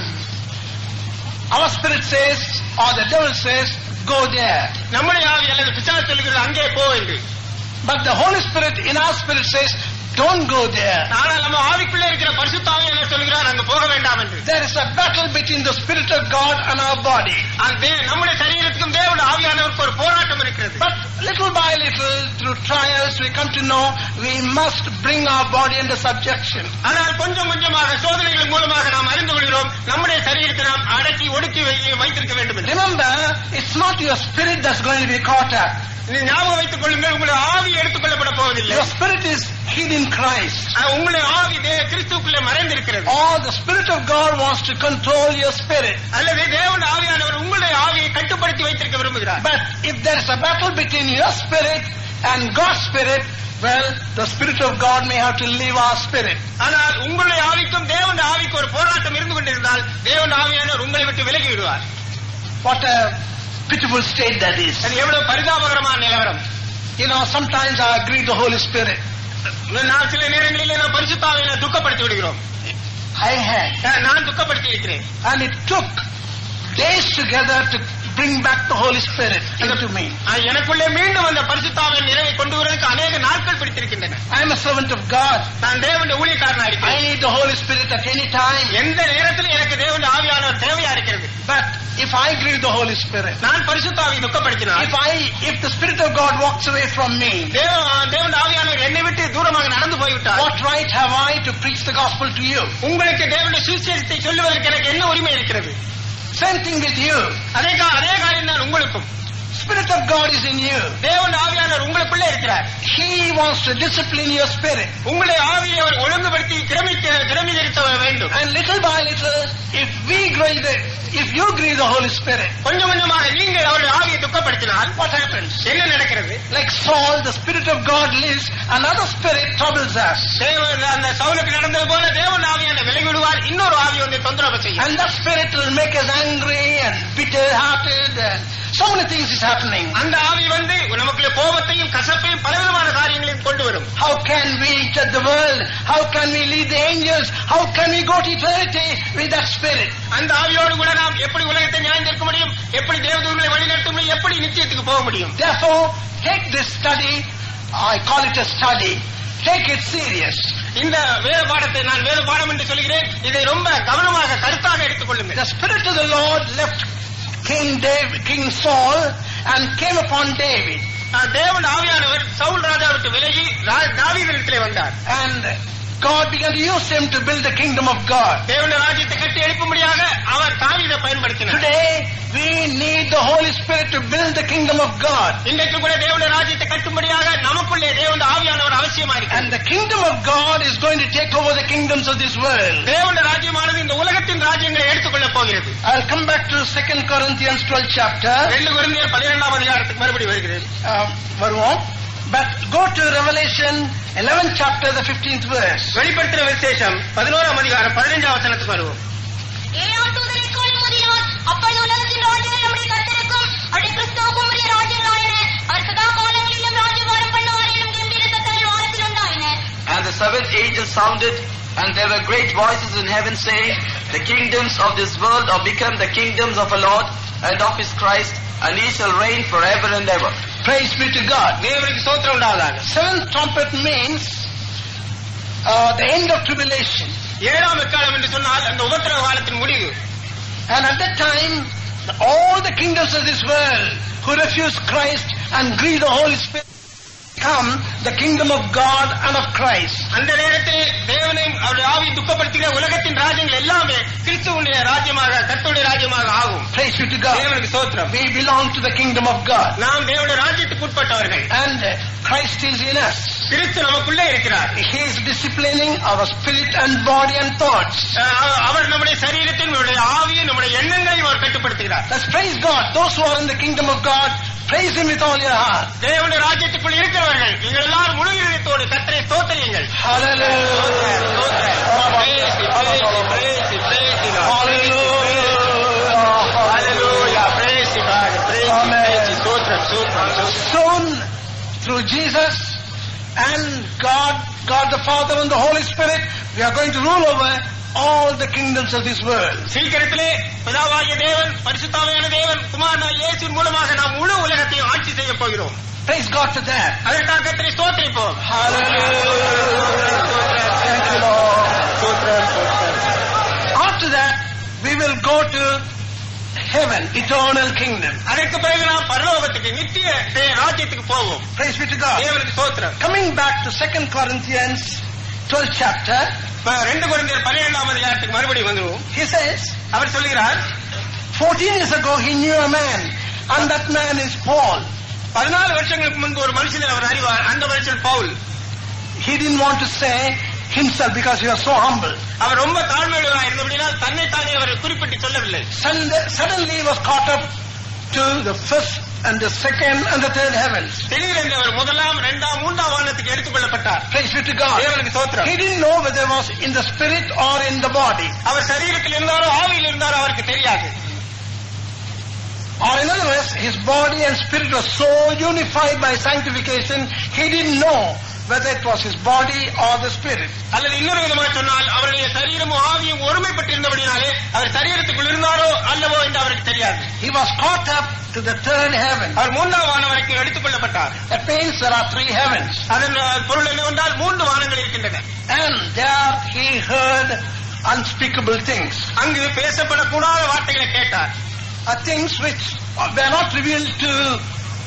B: Our spirit says, or the devil says, go there.
A: நம்முடைய ஆவி அல்லது பிசாசு சொல்கிறது அங்கே போ என்று.
B: But the Holy Spirit in our spirit says, don't go there.
A: ஆனால் நம்ம ஆவிக்குள்ளே இருக்கிற பரிசுத்த ஆவியானவர் சொல்கிறார், அங்கு போக வேண்டாம் என்று.
B: There is a battle between the Spirit of God and our body.
A: நம்முடைய சரீரத்துக்கும் தேவனுடைய ஆவியானவருக்கு ஒரு போராட்டம் இருக்கிறது.
B: But little by little, through trials, we come to know we must bring our body under subjection.
A: ஆனால் கொஞ்சம் கொஞ்சமாக சோதனைகள் மூலமாக நாம் அறிந்து கொள்கிறோம், நம்முடைய சரீரத்தை நாம் அடக்கி ஒடுக்கி வைத்திருக்க வேண்டும் என்று.
B: Remember, it's not your spirit that's going to be caught up.
A: ஞாபகம் வைத்துக் கொள்ளுங்கள், உங்களுடைய ஆவி எடுத்துக் கொள்ளப்பட போவதில்லை.
B: Your spirit is hid in Christ.
A: உங்களுடைய ஆவி கிறிஸ்துவுக்குள்ளே மறைந்திருக்கிறது.
B: Or the Spirit of God wants to control your spirit.
A: அல்லது தேவனுடைய ஆவியானவர் உங்களுடைய ஆவியை கட்டுப்படுத்தி வைத்திருக்க விரும்புகிறார்.
B: But if there is a battle between your spirit and God's spirit, well, the Spirit of God may have to leave our spirit.
A: ஆனால் உங்களுடைய ஆவிக்கும் தேவனுடைய ஆவிக்கு ஒரு போராட்டம் இருந்து கொண்டிருந்தால் தேவனுடைய ஆவியானவர் உங்களை விட்டு விலகி விடுவார்.
B: What a pitiful state that is.
A: அது எவ்வளவு பரிதாபகரமான நிலவரம்.
B: You know, sometimes I grieve the Holy Spirit.
A: நான் சில நேரங்களிலே நான் பரிசுத்த ஆவியை துக்கப்படுத்தி விடுகிறோம். நான் துக்கப்படுத்தி இருக்கிறேன்.
B: And it took days together to bring back the Holy Spirit into me.
A: எனக்குள்ளே மீண்டும் அந்த பரிசுத்த ஆவியின் நிறைவை கொண்டு வருவதற்கு अनेक நாட்கள் பிடித்திருக்கின்றன.
B: I am a servant of God.
A: நான் தேவனுடைய ஊழியக்காரனாக இருக்கிறேன்.
B: I need the Holy Spirit at any time.
A: எந்த நேரத்திலும் எனக்கு தேவனுடைய ஆவியானவர் தேவையா இருக்கிறது.
B: But if I grieve the Holy Spirit,
A: நான் பரிசுத்த ஆவியை துக்கப்படுத்தினால்,
B: if the Spirit of God walks away from me,
A: தேவனுடைய ஆவியானவர் என்னை விட்டு தூரமாக நடந்து போய்விட்டார்,
B: what right have I to preach the gospel to you?
A: உங்களுக்கு தேவனுடைய சுவிசேஷத்தை சொல்லுவதற்கு எனக்கு என்ன உரிமை இருக்கிறது?
B: Same thing with you.
A: அதே காரியம் தான் உங்களுக்கும்.
B: Spirit of God is in you.
A: தேவனுடைய ஆவியானவர் உங்களுக்குள்ளே இருக்கிறார்.
B: He wants to discipline your spirit.
A: உங்களுடைய ஆவியை அவர் ஒழுங்குபடுத்தி கிரமீகரிக்க வேண்டும்.
B: And little by little, if you grieve the Holy Spirit,
A: கொஞ்சம் கொஞ்சமாக நீங்கள் அவருடைய ஆவியை துக்கப்படுத்தினால்
B: what happens?
A: என்ன நடக்கிறது?
B: Like Saul, the Spirit of God lives, another spirit troubles us.
A: அந்த சவுலுக்கு நடந்தது போல தேவன் ஆவியான விலகி விடுவார், இன்னொரு ஆவி வந்து தொந்தரவு செய்யும்.
B: And that spirit will make us angry and bitter-hearted and so many things is happening.
A: அந்த ஆவி வந்து நமக்குள்ள கோபத்தையும் கசப்பையும் பலவிதமான காரியங்களையும் கொண்டு வரும்.
B: How can we judge the world? How can we lead the angels? How can we go to eternity with that spirit?
A: அந்த ஆவியோடு கூட நாம் எப்படி உலகத்தை நியாயந்திருக்க முடியும், எப்படி தேவதூதர்களை வழிநடத்த முடியும், எப்படி நித்தியத்துக்கு போக முடியும்?
B: Therefore, take this study, I call it a study, take it serious.
A: இந்த வேத பாடத்தை நான் வேத பாடம் என்று சொல்கிறேன், இதை ரொம்ப கவனமாக கருத்தாக எடுத்துக் கொள்ளுங்கள்.
B: The Spirit of the Lord left King Saul and came upon David.
A: தேவன் ஆவியானவர் சவுல் ராஜாவுக்கு விலகி தாவீதிடத்திலே வந்தார்.
B: And God began to use him to build the kingdom of God.
A: தேவனுடைய ராஜ்யத்தை கட்ட கட்டி எழுப்பும்படியாக அவர் தாவீதை பயன்படுத்தினார்.
B: Today we need the Holy Spirit to build the kingdom of God.
A: இன்றைக்கு கூட தேவனுடைய ராஜ்யத்தை கட்டும்படியாக நமக்குள்ளே தேவனுடைய ஆவியானவர் அவசியமா இருக்கு.
B: And the kingdom of God is going to take over the kingdoms of this world.
A: தேவனுடைய ராஜ்யமானது இந்த உலகத்தின் ராஜ்யங்களை எடுத்துக்கொள்ள போகிறது.
B: I'll come back to 2 Corinthians 12 chapter.
A: 2 கொரிந்தியர் 12ஆம் அதிகாரத்துக்கு மறுபடியும் வருகிறேன்.
B: வருவோம். But go to Revelation 11th chapter, the 15th verse.
A: வெளிப்படுத்தின விசேஷம் 11ஆம் அதிகாரம் 15ஆம் வசனத்துக்கு வருவோம்.
C: ஏழாம் தூதன் எக்காளம் ஊதினார். அப்பொழுது உலகத்தின் ராஜ்யங்கள் நம்முடைய கர்த்தருக்கும் அவருடைய கிறிஸ்துவுக்கும் உரிய ராஜ்யங்களாயின. அவர் சதா காலங்களிலும் ராஜ்யபாரம் பண்ணுவார் என்னும் கம்பீர சத்தங்கள் வானத்தில் உண்டாயின.
D: And the seventh angel sounded, and there were great voices in heaven saying, the kingdoms of this world are become the kingdoms of our Lord and of his Christ, and he shall reign forever and ever.
B: Praise be to God.
A: தேவனுக்கு ஸ்தோத்திரம் உண்டாவதாக.
B: Seventh trumpet means the end of tribulation.
A: ஏழாம் எக்காலம் என்று சொன்னால் அந்த உபத்திரவ காலத்தின் முடிவு.
B: And at that time, all the kingdoms of this world who refuse Christ and grieve the Holy Spirit become the kingdom of God and of Christ.
A: அந்த நேரத்தில் தேவனையும் அவருடைய ஆவியை துக்கப்படுத்துகிற உலகத்தின் ராஜ்யங்கள் எல்லாமே கிறிஸ்துவுடைய ராஜ்யமாக கர்த்தருடைய ராஜ்யமாக ஆகும்.
B: Praise be to God.
A: தேவனுக்கு ஸ்தோத்திரம்.
B: We belong to the kingdom of God.
A: நாம் தேவனுடைய ராஜ்யத்துக்கு உட்பட்டவர்கள்.
B: And Christ is in us.
A: கிறிஸ்து நமக்குள்ளே இருக்கிறார்.
B: He is disciplining our spirit and body and thoughts.
A: அவர் நம்முடைய சரீரத்தில் நம்முடைய ஆவியை நம்முடைய எண்ணங்களையும் அவர் கட்டுப்படுத்துகிறார்.
B: Let's praise God. Those who are in the kingdom of God, praise Him with all your heart.
A: தேவனுடைய ராஜ்யத்துக்குள் இருக்கிறவர்கள் நீங்கள் எல்லாரும் முழு இதயத்தோடு கர்த்தரை ஸ்தோத்திரியுங்கள்.
B: Hallelujah. Soon, through Jesus and God the Father and the Holy Spirit, we are going to rule over all the kingdoms of this world.
A: சீக்கிரத்திலே பிதாவாகிய தேவன் பரிசுத்தாவியான தேவன் குமாரனாகிய இயேசுவின் மூலமாக நாம் முழு உலகத்தையும் ஆட்சி செய்ய போகிறோம்.
B: Praise God to that.
A: அதற்காக கர்த்தரை ஸ்தோத்திரிப்போம்.
B: Hallelujah. Thank you, Lord. After that, we will go to heaven, eternal kingdom.
A: அதற்கு பிறகு நாம் பரலோகத்துக்கு நித்திய ராஜ்யத்துக்கு போவோம்.
B: Praise be to God.
A: தேவனுக்கு ஸ்தோத்திரம்.
B: Coming back to 2 Corinthians 12th chapter,
A: 2 கொரிந்தியர் 12ஆம் அதிகாரத்துக்கு மறுபடியும் வந்துருவோம்.
B: he says,
A: அவர் சொல்கிறார்
B: 14 years ago he knew a man, and that man is Paul.
A: 14 வருஷங்களுக்கு முன்பு ஒரு மனுஷனை அவர் அறிவார். அந்த மனுஷன் Pavul.
B: He didn't want to say himself because he was so humble.
A: அவர் ரொம்ப தாழ்மையுள்ளவராக இருந்தபடியால் தன்னைத்தானே அவர் குறிப்பிட்டு சொல்லவில்லை.
B: Suddenly he was caught up to the first and the second and the third heavens.
A: திடீரென்று அவர் முதலாம், இரண்டாம், மூன்றாம் வானத்துக்கு எடுத்துக்கொள்ளப்பட்டார்.
B: Praise be to God.
A: தேவனுக்கு ஸ்தோத்திரம்.
B: He didn't know whether it was in the spirit or in the body.
A: அவர் சரீரத்தில் இருந்தாரோ ஆவியில் இருந்தாரோ அவருக்கு தெரியாது.
B: Or in other words, his body and spirit was so unified by sanctification, he didn't know whether it was his body or the spirit.
A: அல்லது இன்னொரு விதமாக சொன்னால் அவருடைய சரீரமும் ஆவியும் ஒருமைப்பட்டிருந்தபடினாலே அவர் சரீரத்துக்குள் இருந்தாரோ அல்லவோ என்று அவருக்கு தெரியாது.
B: He was caught up to the third heaven.
A: அவர் மூன்றாம் வானம் வரைக்கும் எடுத்துக்கொள்ளப்பட்டார்.
B: That means there are 3 heavens.
A: அதன் பொருள் என்னவென்றால் 3 வானங்கள் இருக்கின்றன.
B: And there he heard unspeakable things.
A: அங்கு பேசப்படக்கூடாத வார்த்தைகளை கேட்டார்.
B: Things which were not revealed to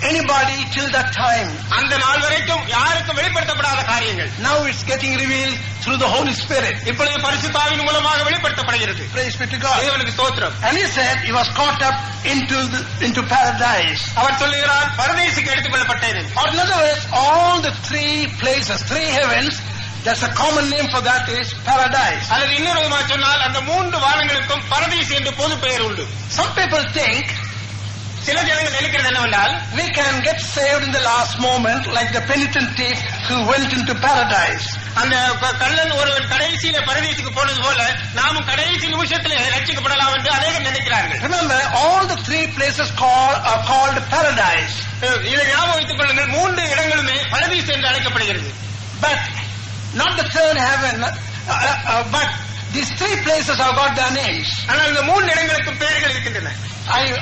B: anybody till that time.
A: அந்த நாள் வரைக்கும் யாருக்கும் வெளிப்படுத்தப்படாத காரியங்கள்.
B: Now it's getting revealed through the Holy Spirit.
A: இப்பொழுது பரிசுத்த ஆவியின் மூலமாக வெளிப்படுத்தப்படுகிறது.
B: Praise be to God.
A: தேவனுக்கு ஸ்தோத்திரம்.
B: And he said he was caught up into paradise.
A: அவர் சொல்லுகிறார் பரதீசுக்கு எடுத்துக்கொள்ளப்பட்டேன்.
B: Or in other words, all the 3 places, 3 heavens, there's a common name for that is paradise.
A: அல்லது இன்னொரு விதமாக சொன்னால் அந்த 3 வானங்களுக்கும் பரதீசு என்று பொது பெயர் உண்டு.
B: Some people think
A: சில ஜனங்கள் நினைக்கிறது என்னவென்றால்
B: we can get saved in the last moment like the penitent thief who went into paradise.
A: அந்த கள்ளன் ஒருவன் கடைசியில பரதீசுக்கு போனது போல நாமும் கடைசி நிமிஷத்திலே ரட்சிக்கப்படலாம் என்று அநேகர் நினைக்கிறார்கள்.
B: Remember, all the 3 places are called paradise.
A: இதை ஞாபகம் வைத்துக் கொள்ளுங்கள், 3 இடங்களுமே பரதீசு என்று அழைக்கப்படுகிறது.
B: But not the third heaven, but these 3 places have got their names.
A: ஆனால் இந்த 3 இடங்களுக்கும் பெயர்கள் இருக்கின்றன.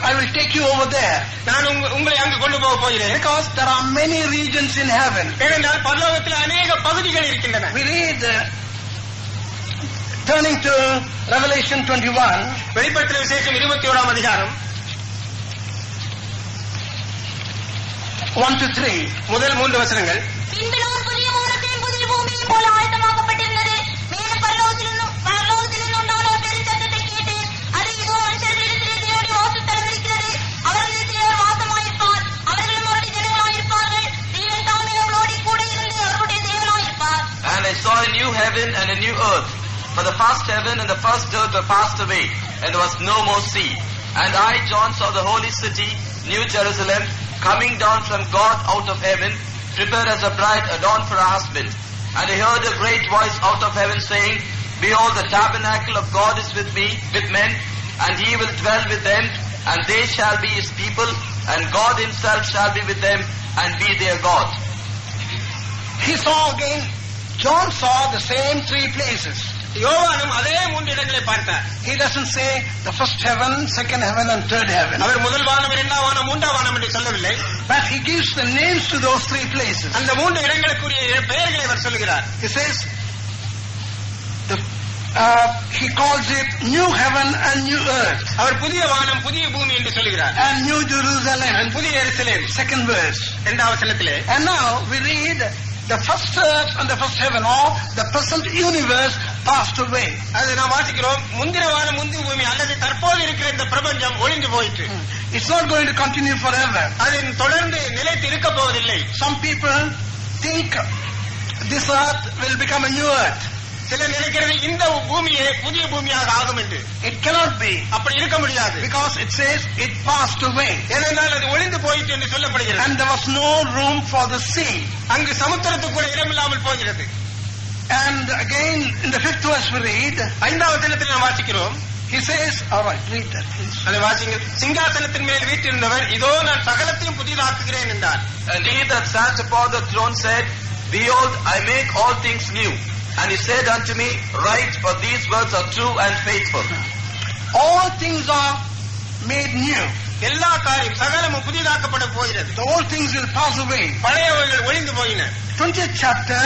B: I will take you over there.
A: நான் உங்களை அங்கு கொண்டு போக போகிறேன்.
B: Because there are many regions in heaven.
A: ஏனென்றால் பரலோகத்தில் அநேக பகுதிகள் இருக்கின்றன.
B: We read, turning to Revelation 21,
A: வெளிப்படுத்தின விசேஷம் 21ஆம் அதிகாரம்
B: 1 to 3.
A: முதல் 3 வசனங்கள்.
C: பின்பு நான் புதிய வானத்தையும் புதிய பூமியையும் போல ஆயத்தமாக்கப்பட்டிருந்தது. மேலும் பரலோகத்திலிருந்து உண்டான ஒரு பெருஞ்சத்தத்தை கேட்டேன்.
D: For the first heaven and the first earth were passed away, and there was no more sea. And I, John, saw the holy city, New Jerusalem, coming down from God out of heaven, prepared as a bride adorned for her husband. And I heard a great voice out of heaven saying, Behold, the tabernacle of God is with men, and he will dwell with them, and they shall be his people, and God himself shall be with them, and be their God.
B: He saw again, John saw the same three places.
A: யோவானும் அதே 3 இடங்களை பார்த்தார்.
B: He doesn't say the first heaven, second heaven and third heaven.
A: அவர் முதல் வானம், இரண்டாம் வானம், மூன்றாம் வானம் என்று சொல்லவில்லை.
B: But he gives the names to those three places.
A: அந்த 3 இடங்களுக்குரிய பெயர்களை அவர் சொல்லுகிறார்.
B: He says, he calls it new heaven and new earth.
A: அவர் புதிய வானம், புதிய பூமி என்று சொல்லுகிறார்.
B: And new Jerusalem.
A: புதிய எருசலேம்.
B: Second verse.
A: இரண்டாம் வசனத்திலே.
B: And now we read the first earth and the first heaven, or the present universe passed away.
A: அது நாம் வாசிக்கிறோம், முந்தின வானம், முந்தின பூமி அல்லது தற்போது இருக்கிற இந்த பிரபஞ்சம் ஒளிந்து போயிற்று.
B: It's not going to continue forever.
A: அது தொடர்ந்து நிலைத்து இருக்க போவதில்லை.
B: Some people think this earth will become a new earth.
A: சிலர் நினைக்கிறது இந்த பூமியே புதிய பூமியாக ஆகும் என்று.
B: It cannot be.
A: அப்படி இருக்க முடியாது.
B: Because it says it passed away.
A: ஏனென்றால் அது ஒளிந்து போயிற்று என்று சொல்லப்படுகிறது.
B: And there was no room for the sea.
A: அங்கு சமுத்திரத்துக்கு கூட இடமில்லாமல் போகிறது.
B: And again in the 5th verse we read,
A: 5ஆம் வசனத்தில் நாம் வாசிக்கிறோம்.
B: he says, all right, read that please.
A: அதை வாசிங்க. சிங்காசனத்தின் மேல் வீற்றிருந்தவர், இதோ நான் சகலத்தையும் புதிதாக்குகிறேன் என்றார்.
D: And he that sat upon the throne said, Behold, I make all things new. And he said unto me, Write, for these words are true and faithful.
B: All things are made new.
A: எல்லா காரியம் சகலமும் புதிதாக்கப்பட போகிறது.
B: The old things will pass away.
A: பழையவைகள் ஒளிந்து போயின.
B: 20th chapter,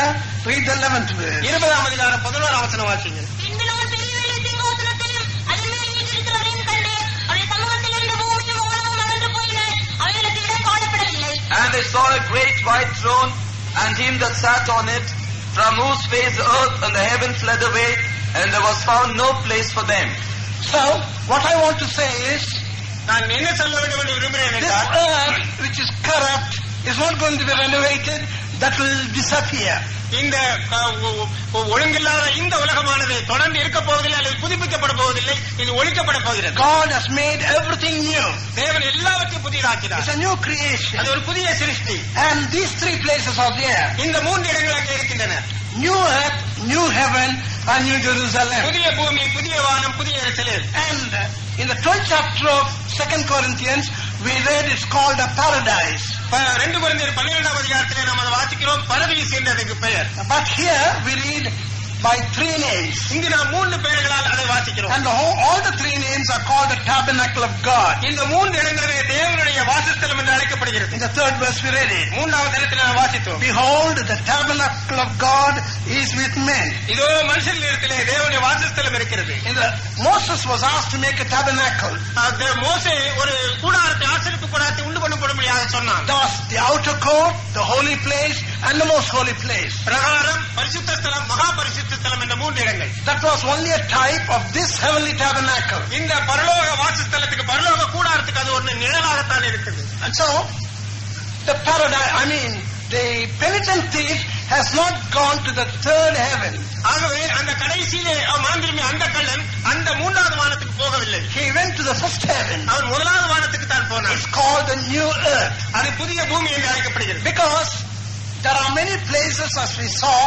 B: read the 11th verse.
A: 20ஆம் அதிகாரம் 11ஆம் வசனம் வாசிங்க.
C: பின்பு நான் பெரிய வெள்ளை சிங்காசனத்தையும் அதன் மேல் வீற்றிருக்கிறவரையும் கண்டேன். அவருடைய சமூகத்தில் இருந்த பூமியும் உலகம் மறந்து போயின. அவைகளுக்கு இடம் காணப்படவில்லை.
D: And I saw a great white throne, and him that sat on it, from whose face the earth and the heaven fled away, and there was found no place for them.
B: So, what I want to say is,
A: நான் என்ன சொல்ல வேண்டும் என்று விரும்புகிறேன்
B: this
A: என்றால்,
B: earth which is corrupt is not going to be renovated, that will disappear.
A: இந்த ஒழுங்கில்லாத இந்த உலகமானது தொடர்ந்து இருக்க போவதில்லை அல்லது புதுப்பிக்கப்பட போவதில்லை, இது ஒழிக்கப்பட போகிறது.
B: God has made everything new.
A: தேவன் எல்லாவற்றையும் புதிதாக்கினார்.
B: It's a new creation.
A: அது ஒரு புதிய சிருஷ்டி.
B: And these three places are there.
A: இந்த 3 இடங்கள் அங்கே இருக்கின்றன.
B: New earth, new heaven and new Jerusalem.
A: புதிய பூமி, புதிய வானம், புதிய எருசலேம்.
B: And in the 12th chapter of 2 Corinthians, we read it's called a paradise.
A: 2 கொரிந்தியர் 12ஆம் அதிகாரத்திலே நாம் அதை வாசிக்கிறோம், பரதீஸ் என்றதுக்கு பெயர்.
B: But here we read by 3 names.
A: இங்கு நாம் 3 பெயர்களால் அதை வாசிக்கிறோம்.
B: And all the 3 names are called the tabernacle of God.
A: இந்த 3 இடங்களே தேவனுடைய வாசஸ்தலம் என்று அழைக்கப்படுகிறது.
B: In the 3rd verse we read it.
A: 3ஆவது இடத்தில் நாம் வாசித்தோம்.
B: Behold, the tabernacle of God is with men.
A: இதோ மனுஷர்களிடத்திலே தேவனுடைய வாசஸ்தலம் இருக்கிறது.
B: Moses was asked to make a tabernacle.
A: மோசே ஒரு கூடாரத்தை, ஆசரிப்பு கூடாரத்தை உண்டு பண்ணும்படியாக சொன்னான்.
B: There was the outer court, the holy place and the most holy place.
A: பிரகாரம், பரிசுத்த ஸ்தலம், மகா பரிசுத்த ஸ்தலம் என்ற 3 இடங்கள்.
B: That was only a type of this heavenly tabernacle.
A: இந்த பரலோக வாசஸ்தலத்துக்கு, பரலோக கூடாரத்துக்கு அது ஒரு நிழலாகத்தான் இருக்குது.
B: And so, the paradise, the penitent thief has not gone to the 3rd heaven.
A: ஆகவே அந்த கடைசியிலே மாந்திரமே அந்த கள்ளன் அந்த 3ஆவது வானத்துக்கு போகவில்லை.
B: He went to the first heaven.
A: அவன் 1ஆவது வானத்துக்கு தான் போனான்.
B: It's called the new earth.
A: அது புதிய பூமி என்று அழைக்கப்படுகிறது.
B: Because there are many places, as we saw,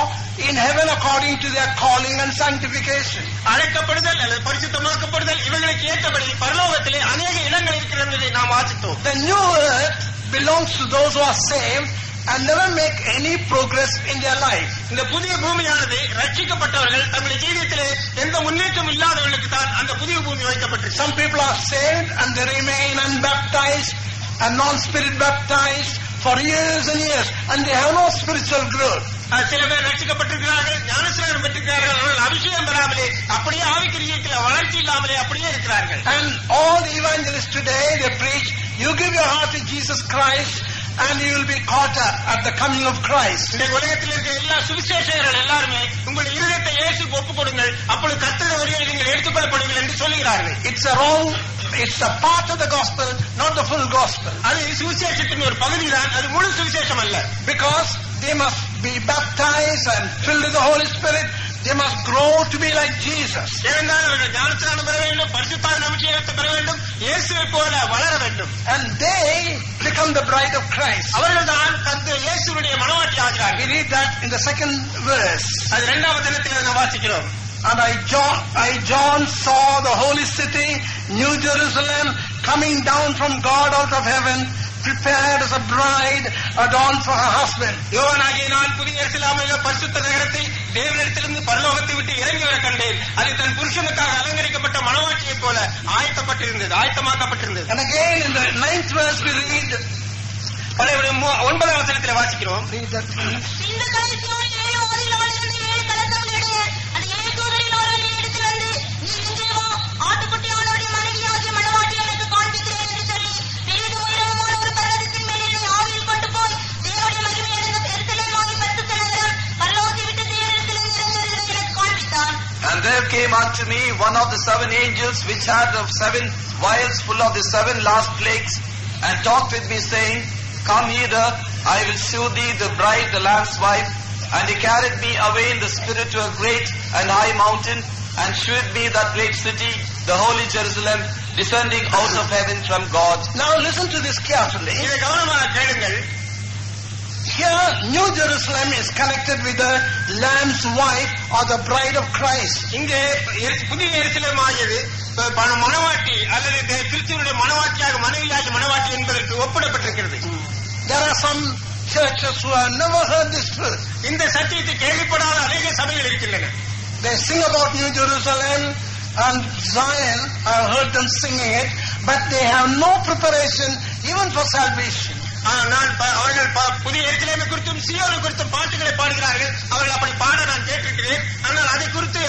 B: in heaven according to their calling and sanctification.
A: அழைக்கப்படுதல் அல்லது பரிசுத்தமாக்கப்படுதல் இவர்களுக்கு ஏற்றபடி பரலோகத்திலே அநேக இடங்கள் இருக்கிறது என்பதை நாம் வாசித்தோம்.
B: The new earth belongs to those who are saved and never make any progress in their life.
A: இந்த புதிய பூமியானது ரட்சிக்கப்பட்டவர்கள் தங்களுடைய ஜீவியத்திலே எந்த முன்னேற்றம் இல்லாதவர்களுக்கு தான் அந்த புதிய பூமி வைக்கப்பட்டிருக்கு.
B: Some people are saved and they remain unbaptized and non-spirit baptized for years and years and they have no spiritual growth.
A: சில பேர் ரட்சிக்கப்பட்டிருக்கிறார்கள், ஞானஸ்நானம் பெற்றிருக்கிறார்கள், ஆனால் அபிஷேகம் பெறாமலே அப்படியே ஆவிக்குரிய வளர்ச்சி இல்லாமலே அப்படியே இருக்கிறார்கள்.
B: And all the evangelists today, they preach, you give your heart to Jesus Christ and you will be caught up at the coming of Christ.
A: இந்த உலகத்தில் இருக்கிற எல்லா சுவிசேஷகர்கள் எல்லாருமே உங்கள் இருதயத்தை இயேசுவுக்கு ஒப்புக் கொடுங்கள், அப்பொழுது கர்த்தருடைய வருகையில் நீங்கள் எடுத்துக்கொள்ளப்படுவீர்கள் என்று சொல்லுகிறார்கள்.
B: It's a part of the gospel, not the full gospel.
A: அது சுவிசேஷத்தின் ஒரு பகுதி தான், அது முழு சுவிசேஷம் அல்ல.
B: Because they must be baptized and filled with the Holy Spirit They must grow to be like Jesus.
A: ஏனென்றால் அவர்கள் ஞானஸ்நானம் பெற வேண்டும், பரிசுத்தாவின் அபிஷேகத்தை பெற வேண்டும், இயேசுவை போல வளர வேண்டும்.
B: And they become the bride of Christ.
A: அவர்கள் தான் இயேசுவுடைய மணவாட்டி
B: We
A: ஆகிறார்கள்.
B: read that in the second verse.
A: அது 2வது வசனத்தில் நாம் வாசிக்கிறோம்.
B: And John saw the holy city, New Jerusalem, coming down from God out of heaven, prepared as a bride adorned for her husband.
A: யோவானாகிய நான் புதிய எருசலேமிலே பரிசுத்த நகரத்தை தேவனிடத்திலிருந்து பரலோகத்தை விட்டு இறங்கி வர கண்டேன். அது தன் புருஷனுக்காக அலங்கரிக்கப்பட்ட மணவாட்டியைப் போல ஆயத்தமாக்கப்பட்டிருந்தது.
B: And again in the 9th verse we read,
A: பழைய 9வது வசனத்தில் வாசிக்கிறோம்.
B: read that please.
C: இந்த கடைசியோடு 7 மோதிரங்களிலிருந்து 7 கலசங்களுடைய அந்த 7 தூதரில் ஒருவனை எடுத்து வந்து, நீ இங்கே வா, ஆட்டுக்குட்டியானவருடைய மனைவியாகிய மணவாட்டியை எனக்கு காண்பிக்கிறேன் என்று சொல்லி, பெரிதும் உயரமுமான ஒரு பர்வதத்தின் மேல் என்னை ஆவியில் கொண்டு போய், தேவனுடைய மகிமை நிறைந்த எருசலேமாகிய பரிசுத்த நகரம் பரலோகத்தை விட்டு தேவனிடத்திலிருந்து இறங்கி வருகிறதை எனக்கு காண்பித்தான்.
D: And there came unto me one of the 7 angels which had of 7 vials full of the 7 last plagues, and talked with me, saying, Come hither, I will shew thee the bride, the Lamb's wife. And he carried me away in the spirit to a great and high mountain, and shewed me that great city, the holy Jerusalem, descending out of heaven from God.
B: Now listen to this carefully.
A: இதை கவனமாக கேளுங்கள்.
B: Here New Jerusalem is connected with the Lamb's wife or the bride of Christ.
A: இங்கே புதிய எருசலேம் ஆகியது மணவாட்டி அல்லது கிறிஸ்துவனுடைய மணவாட்டியாக மனைவியாகி என்பதற்கு ஒப்பிடப்பட்டிருக்கிறது.
B: There are some churches who have never heard this truth.
A: இந்த சத்தியத்தை கேள்விப்படாத அநேக சபைகள் இருக்கின்றன.
B: They sing about New Jerusalem and Zion. I have heard them singing it, but they have no preparation even for salvation.
A: அவர்கள் புதிய எருசலேமை குறித்தும் சீயோனை குறித்தும் பாட்டுகளை பாடுகிறார்கள். அவர்கள் அப்படி பாட நான் கேட்டிருக்கிறேன். ஆனால் அதை குறித்து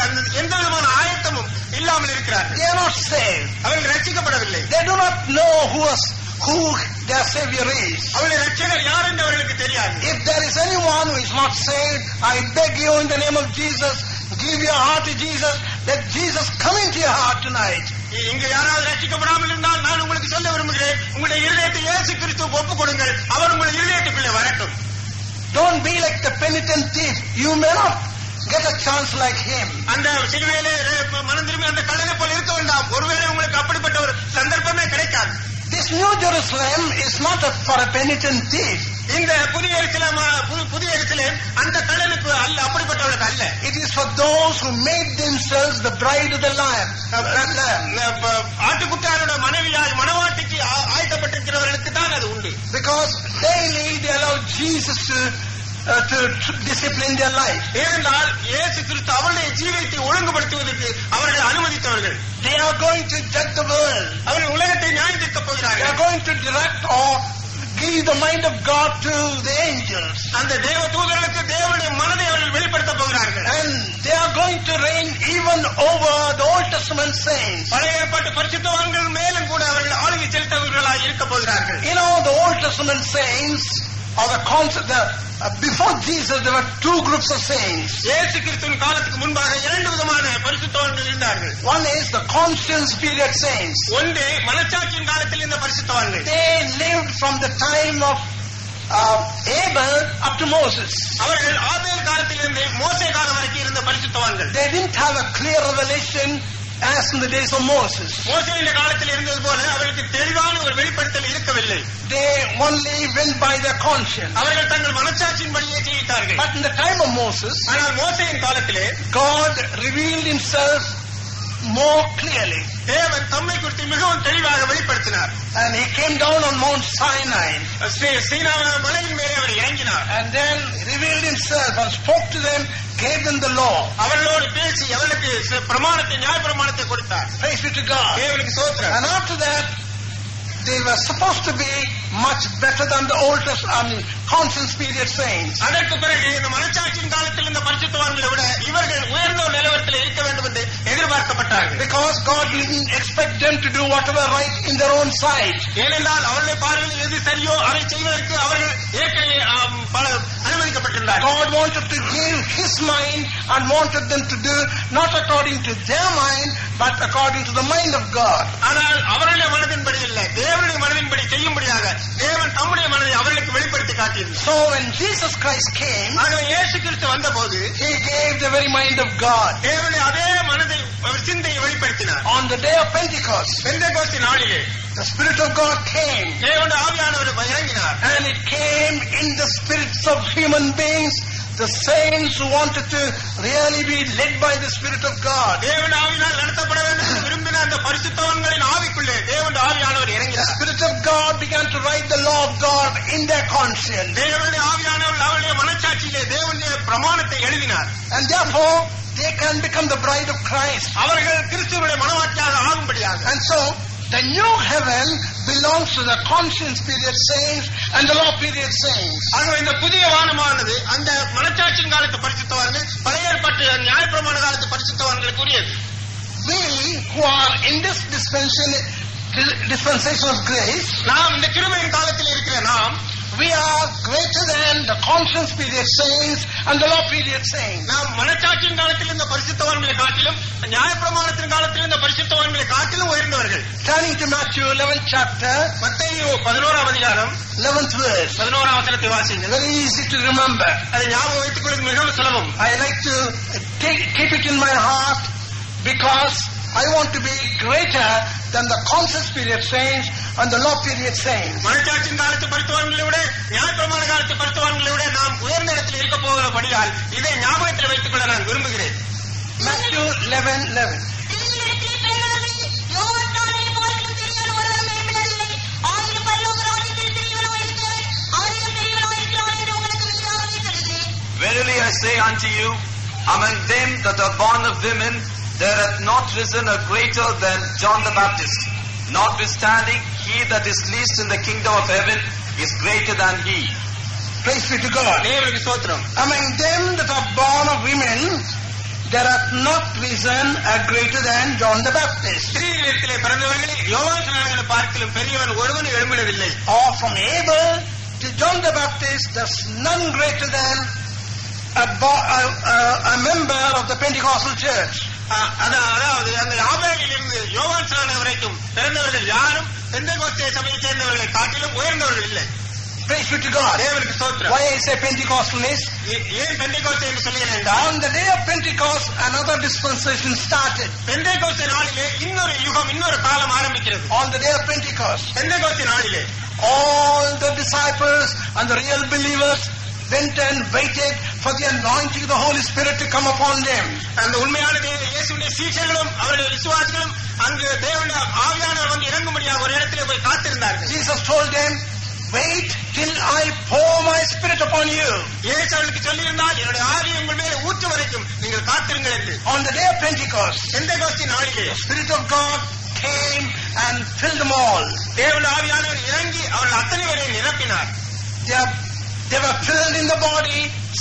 A: எந்த விதமான ஆயத்தமும் இல்லாமல் இருக்கிறார்கள்.
B: They are not saved.
A: அவர்கள் ரட்சிக்கப்படவில்லை.
B: They do not know who their Savior is.
A: அவருடைய ரட்சகர் யார் என்று அவர்களுக்கு தெரியாது.
B: If there is anyone who is not saved, I beg you in the name of Jesus, give your heart to Jesus. Let Jesus come into your heart tonight.
A: இங்கு யாராவது ரட்சிக்கப்படாமல் இருந்தால் நான் உங்களுக்கு சொல்ல விரும்புகிறேன், உங்களுடைய இருதயத்தை இயேசு கிறிஸ்துவுக்கு ஒப்புக் கொடுங்கள். அவர் உங்களுடைய இருதயத்துக்குள்ளே வரட்டும்.
B: Don't be like the penitent thief. You may not get a chance like him.
A: அந்த சிலுவையிலே மனம் திரும்பி அந்த கள்ளனை போல இருக்க வேண்டாம். ஒருவேளை உங்களுக்கு அப்படிப்பட்ட ஒரு சந்தர்ப்பமே கிடைக்காது.
B: This New Jerusalem is not for a penitent thief.
A: இந்த புதிய எருசலேம் அந்த கள்ளனுக்கு அல்ல, அப்படிப்பட்டவர்களுக்கு அல்ல.
B: It is for those who made themselves the bride of the Lamb.
A: ஆட்டுக்குட்டியாரோட மணவாட்டிக்கு ஆயத்தப்பட்டிருக்கிறவர்களுக்கு தான் அது உண்டு.
B: Because daily they allow Jesus to discipline their life.
A: ஏனென்றால் இயேசு கிறிஸ்து அவருடைய ஜீவியத்தை ஒழுங்குபடுத்துவதற்கு அவர்கள் அனுமதித்தவர்கள்.
B: They are going to judge the world.
A: அவர்கள் உலகத்தை நியாயம் தீர்க்கப்
B: They
A: போகிறார்கள்.
B: are going to direct or give the mind of God to the angels.
A: அந்த தேவ தூதர்களுக்கு தேவனுடைய மனதை அவர்கள் வெளிப்படுத்தப் போகிறார்கள்.
B: And they are going to reign even over the Old Testament saints.
A: பழைய ஏற்பாட்டு பரிசுத்தவான்கள் மேலும் கூட அவர்கள் ஆளுகை செலுத்தவர்களாக இருக்க போகிறார்கள்.
B: You know, the Old Testament saints or the concept before Jesus there were 2 groups of saints.
A: இயேசு கிறிஸ்துவின் காலத்துக்கு முன்பாக 2 விதமான பரிசுத்தவான்கள் இருந்தார்கள்.
B: One is the conscience period saints.
A: ஒன்று மனச்சாட்சியின் காலத்தில் இருந்த பரிசுத்தவான்கள்.
B: They lived from the time of Abel up to Moses.
A: அவர்கள் ஆபேல் காலத்திலிருந்து மோசே காலம் வரைக்கும் இருந்த பரிசுத்தவான்கள்.
B: They didn't have a clear revelation as in the days of Moses.
A: மோசேயின் காலத்தில் இருந்தது போல அவர்களுக்கு தெளிவான ஒரு வெளிப்படுத்தல் இருக்கவில்லை.
B: They only went by their conscience.
A: அவர்கள் தங்கள் மனச்சாட்சியின் படியே ஜீவித்தார்கள்.
B: But in the time of Moses,
A: ஆனால் மோசேயின் காலத்திலே
B: God revealed himself more clearly.
A: தேவன் தம்மை குறித்து மிகவும் தெளிவாக வெளிப்படுத்தினார்.
B: And he came down on Mount Sinai.
A: சீனா மலையின் மேலே அவர் இறங்கினார்.
B: And then revealed himself and spoke to them, gave them the law.
A: அவர்களோடு பேசி அவர்களுக்கு பிரமாணத்தை நியாய பிரமாணத்தை கொடுத்தார்.
B: Praise be to God.
A: தேவனுக்கு ஸ்தோத்திரம்.
B: And after that, they were supposed to be much better than the Old Testament conscience period saints.
A: அதற்கு பிறகு இந்த மனச்சாட்சியின் காலத்தில் இந்த பரிசுத்தவான்களை விட இவர்கள் உயர்ந்த ஒரு நிலவரத்தில் இருக்க வேண்டும் என்று எதிர்பார்க்கப்பட்டார்கள்.
B: Because God didn't expect them to do whatever right in their own sight.
A: ஏனென்றால் அவருடைய பார்வையில் எது சரியோ அதை செய்வதற்கு அவர்கள் ஏற்கனவே அனுமதிக்கப்பட்டிருந்தார்கள்.
B: God wanted to give His mind and wanted them to do not according to their mind but according to the mind of God.
A: ஆனால் அவருடைய மனதின்படி இல்லை, தேவனுடைய மனதின்படி செய்யும்படியாக தேவன் தம்முடைய மனதை அவர்களுக்கு வெளிப்படுத்தி காட்டியிருந்தார்.
B: So when Jesus Christ came,
A: ஆகவே இயேசு கிறிஸ்து வந்தபோது
B: he gave the very mind of God.
A: தேவனுடைய அதே மனதை அவர் சிந்தையை வெளிப்படுத்தினார்.
B: On the day of Pentecost,
A: Pentecost நாளிலே
B: the Spirit of God came,
A: தேவனுடைய ஆவியானவர் இறங்கினார்.
B: and it came in the spirits of human beings, the saints who wanted to really be led by the Spirit of God.
A: தேவனுடைய ஆவியினால் நடத்தப்பட வேண்டும் என்று விரும்பின அந்த பரிசுத்தவான்களின் ஆவிக்குள்ளே தேவனுடைய ஆவியானவர்
B: The
A: இறங்கினார்.
B: Spirit of God began to write the law of God in their conscience.
A: தேவனுடைய ஆவியானவர் அவருடைய மனச்சாட்சியிலே தேவனுடைய பிரமாணத்தை எழுதினார்.
B: And therefore, they can become the bride of Christ.
A: அவர்கள் கிறிஸ்துவுடைய மனவாட்டியாக ஆகும்படியாக.
B: And so, the new heaven belongs to the conscience period saints and the law period saints.
A: ஆகவே இந்த புதிய வானமானது அந்த மனச்சாட்சியின் காலத்து பரிசுத்தவான்கள், பழைய ஏற்பாட்டு நியாயப்பிரமாண காலத்து பரிசுத்தவான்களுக்குரியது.
B: We who are in this dispensation of grace,
A: நாம் இந்த கிருபையின் காலத்தில் இருக்கிற நாம்
B: we are greater than the conscience period saints and the law period saints.
A: நாம் மனச்சாட்சியின் காலத்தில் இந்த பரிசுத்தவான்களை காட்டிலும் நியாயப்பிரமாணத்தின் காலத்தில் இந்த பரிசுத்தவான்களை காட்டிலும் உயர்ந்தவர்கள்.
B: Turning to Matthew 11th chapter,
A: மத்தேயு 11ஆம் அதிகாரம்
B: 11th verse.
A: 11ஆம் வசனத்தை வாசிங்க.
B: Very easy to remember.
A: அதை ஞாபகம் வைத்துக் கொள்வது மிகவும் சுலபம்.
B: I like to keep it in my heart because I want to be greater than the conscience period saints and the law period saints.
A: மனச்சாட்சியின் காலத்து பரிசுத்தவான்களை விட நியாயப்பிரமாண காலத்து பரிசுத்தவான்களை விட நாம் உயர்ந்த இடத்தில் இருக்க போகிறபடியால் இதை ஞாபகத்தில் வைத்துக் கொள்ள நான் விரும்புகிறேன்.
B: Matthew 11:11.
C: திருவிழிடத்தில் பிறந்தவர்கள் யோவான்தானே பார்க்கிலும் பெரியவன் ஒருவரும் மேம்படவில்லை. ஆயினும் பரலோக ராஜ்யத்தில் பெரியவனாய் இருக்கிறவன் அவரிலும் பெரியவனாய் இருக்கிறான் என்று உங்களுக்கு மெய்யாகவே சொல்கிறேன்.
D: Verily I say unto you, among them that are born of women, there hath not risen a greater than John the Baptist. Notwithstanding, he that is least in the kingdom of heaven is greater than he.
B: Praise be to God.
A: தேவனுக்கு ஸ்தோத்திரம்.
B: Among them that are born of women, there hath not risen a greater than John the Baptist.
A: ஸ்திரீகளிடத்திலே பிறந்தவர்களில் யோவான் ஸ்நானகனை பார்க்கிலும் பெரியவன் ஒருவன் எழும்பினதில்லை.
B: Or from Abel to John the Baptist, there's none greater than a member of the Pentecostal church.
A: அதாவது அந்த ஆபேலிலிருந்து யோவான் ஸ்நானகன் வரைக்கும் பிறந்தவர்கள் யாரும் பெந்தேகோஸ்தே சபையை சேர்ந்தவர்களை காட்டிலும் உயர்ந்தவர்கள் இல்லை.
B: Praise be to God.
A: தேவனுக்கு ஸ்தோத்திரம்.
B: Why I say Pentecostalist?
A: ஏன் பெந்தேகோஸ்தே என்று சொல்லுகிறேன் என்றால்,
B: On the day of Pentecost, another dispensation started.
A: Pentecost நாளிலே இன்னொரு யுகம், இன்னொரு காலம் ஆரம்பிக்கிறது.
B: On the day of Pentecost,
A: Pentecost நாளிலே
B: all the disciples and the real believers went and waited for the anointing of the Holy Spirit to come upon them.
A: அந்த உண்மையான இயேசுவின் சீஷர்களும் அவருடைய விசுவாசிகளும் அங்கு தேவனுடைய ஆவியானவர் வந்து இறங்கும்படியாக ஒரு இடத்திலே போய் காத்திருந்தார்கள்.
B: Jesus told them, wait till I pour my spirit upon you.
A: இயேசு அவர்களுக்கு சொல்லியிருந்தால் என்னுடைய ஆவியை உங்கள் மேலே ஊற்று வரைக்கும் நீங்கள் காத்திருங்கள் என்று.
B: On the day of Pentecost,
A: Pentecost நாளிலே
B: the Spirit of God came and filled them all.
A: தேவனுடைய ஆவியானவர் இறங்கி அவர்கள் அத்தனை பேரையும் நிரப்பினார்.
B: They were filled in the body,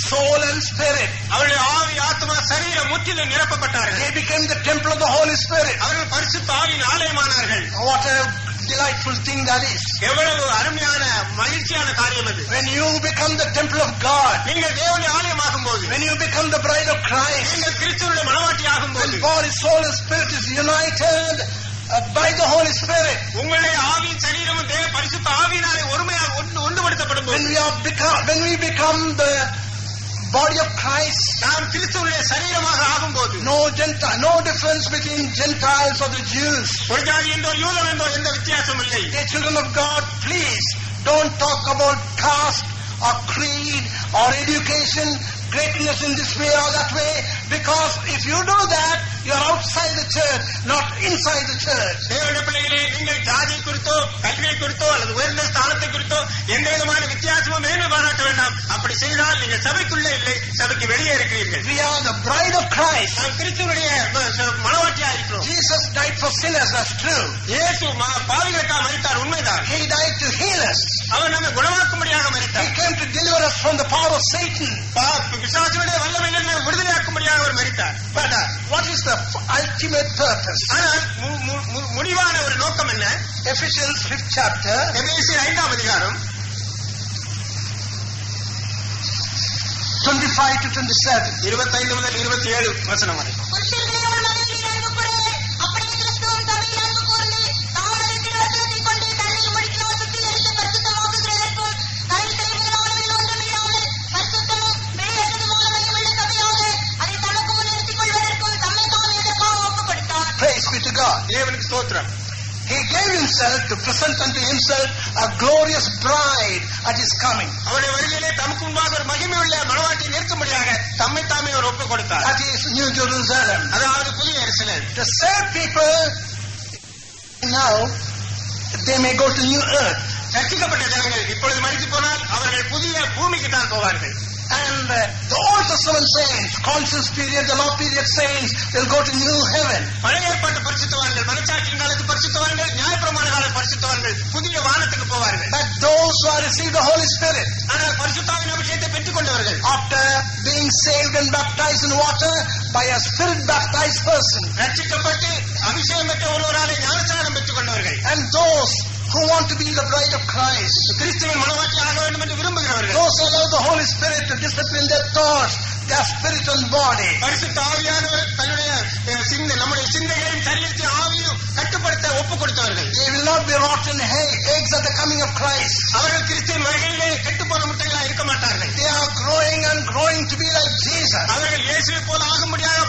B: soul and spirit.
A: அவருடைய ஆவி, ஆத்மா, சரீரம் முற்றிலும் நிரப்பப்பட்டார்கள்.
B: They became the temple of the Holy Spirit.
A: அவர்கள் பரிசுத்த ஆவியின் ஆலயமானார்கள்.
B: What a delightful thing that is.
A: எவ்வளவு அருமையான மகிழ்ச்சியான காரியம் அது.
B: When you become the temple of God,
A: நீங்கள் தேவனுடைய ஆலயமாகும் போது,
B: when you become the bride of Christ,
A: நீங்கள் கிறிஸ்துவுடைய மனவாட்டி ஆகும்
B: when
A: போது,
B: body, soul and spirit is united by the Holy Spirit,
A: உங்களுடைய ஆவியின் சரீரமும் தேவ பரிசுத்த ஆவியினாலே ஒருமையாக ஒன்றுபடுத்தப்படும் போது,
B: when we become the body of Christ,
A: நாம் கிறிஸ்துவுடைய சரீரமாக ஆகும் போது,
B: no difference between Gentiles or the Jews.
A: ஒரு ஜாதி என்றோ யூதன் என்றோ எந்த வித்தியாசம் இல்லை.
B: Dear children of God, please don't talk about caste or creed or education, greatness in this way or that way, because if you do that, you are outside the church, not inside the church.
A: தேவனுடைய பிள்ளைகளே, நீங்கள் ஜாதி குறித்தோ கல்வியை குறித்தோ அல்லது உயர்ந்த ஸ்தானத்தை குறித்தோ எந்த விதமான வித்தியாசமும் மேன்மை பாராட்ட வேண்டாம். அப்படி செய்தால் நீங்கள் சபைக்குள்ளே இல்லை, சபைக்கு வெளியே இருக்கிறீர்கள்.
B: We are the bride of Christ.
A: நாம் கிறிஸ்துவனுடைய மனவாட்டியா இருக்கிறோம்.
B: Jesus died for sinners, that's true.
A: இயேசு பாவிகளுக்காக மரித்தார், உண்மைதான்.
B: He died to heal us.
A: அவர் நம்மை குணமாக்கும்படியாக
B: He
A: மரித்தார்.
B: came to deliver us from the power of Satan.
A: பிசாசுடைய வல்லமையிலிருந்து விடுதலையாக்கும்படியாக அவர் மரித்தார்.
B: But what is the ultimate purpose?
A: ஆனால் முடிவான ஒரு நோக்கம் என்ன?
B: Ephesians 5th chapter,
A: எபேசியர் 5ஆம் அதிகாரம்
B: 25 to 27.
A: 25 முதல் 27 வசனம் வரை.
C: புருஷர்களே, உங்கள் மனைவியின் அன்பு கூறுங்கள். அப்படியே கிறிஸ்துவும் சபையில் அன்பு கூர்ந்து தம்முடைய திருவசனத்தைக் கொண்டு தன்னை முடிக்கிற சுத்திகரித்து பரிசுத்தமாக்கி
A: தேவனுக்கு ஸ்தோத்திரம்.
B: He gave himself to present unto himself a glorious bride at his coming.
A: அவருடைய வருகையிலே தமக்கு முன்பாக ஒரு மகிமை உள்ள மணவாட்டியை நிறுத்தும்படியாக தம்மை தாமே அவர் ஒப்புக் கொடுத்தார்.
B: That is New Jerusalem.
A: அதாவது புதிய எருசலேம்.
B: The saved people now, they may go to new earth.
A: ரட்சிக்கப்பட்ட ஜனங்கள் இப்பொழுது மரித்து போனால் அவர்கள் புதிய பூமிக்கு தான் போவார்கள்.
B: And the Old Testament saints, conscience period, the law period saints, will go to new heaven.
A: பழைய ஏற்பாட்டு பரிசுத்தவான்கள், மனச்சாட்சியின் காலத்து பரிசுத்தவான்கள், நியாயப்பிரமாண கால பரிசுத்தவான்கள் புதிய வானத்துக்கு போவார்கள்.
B: But those who have received the Holy Spirit,
A: ஆனால் பரிசுத்தாவின் அபிஷேகத்தை பெற்றுக் கொண்டவர்கள்,
B: after being saved and baptized in water by a spirit baptized person,
A: ரட்சிக்கப்பட்டு அபிஷேகம் பெற்ற ஒருவராலே ஞானஸ்நானம் பெற்றுக் கொண்டவர்கள்,
B: and those who want to be the bride of Christ,
A: கிறிஸ்துவின் மணவாட்டி ஆக வேண்டும் என்று விரும்புகிறவர்கள்,
B: those who allow the Holy Spirit to discipline their thoughts, their spirit and body,
A: பரிசுத்த ஆவியானவர் தன்னுடைய நம்முடைய சிந்தைகளையும் சரீரத்தையும் ஆவியும் கட்டுப்படுத்த ஒப்புக் கொடுத்தவர்கள்,
B: they will not be rotten eggs at the coming of Christ.
A: அவர்கள் கிறிஸ்துவின் வருகையிலே கெட்டுப்போன முட்டைகளாக இருக்க மாட்டார்கள்.
B: They are growing and growing to be like Jesus.
A: அவர்கள் இயேசுவை போல ஆகும்படியாக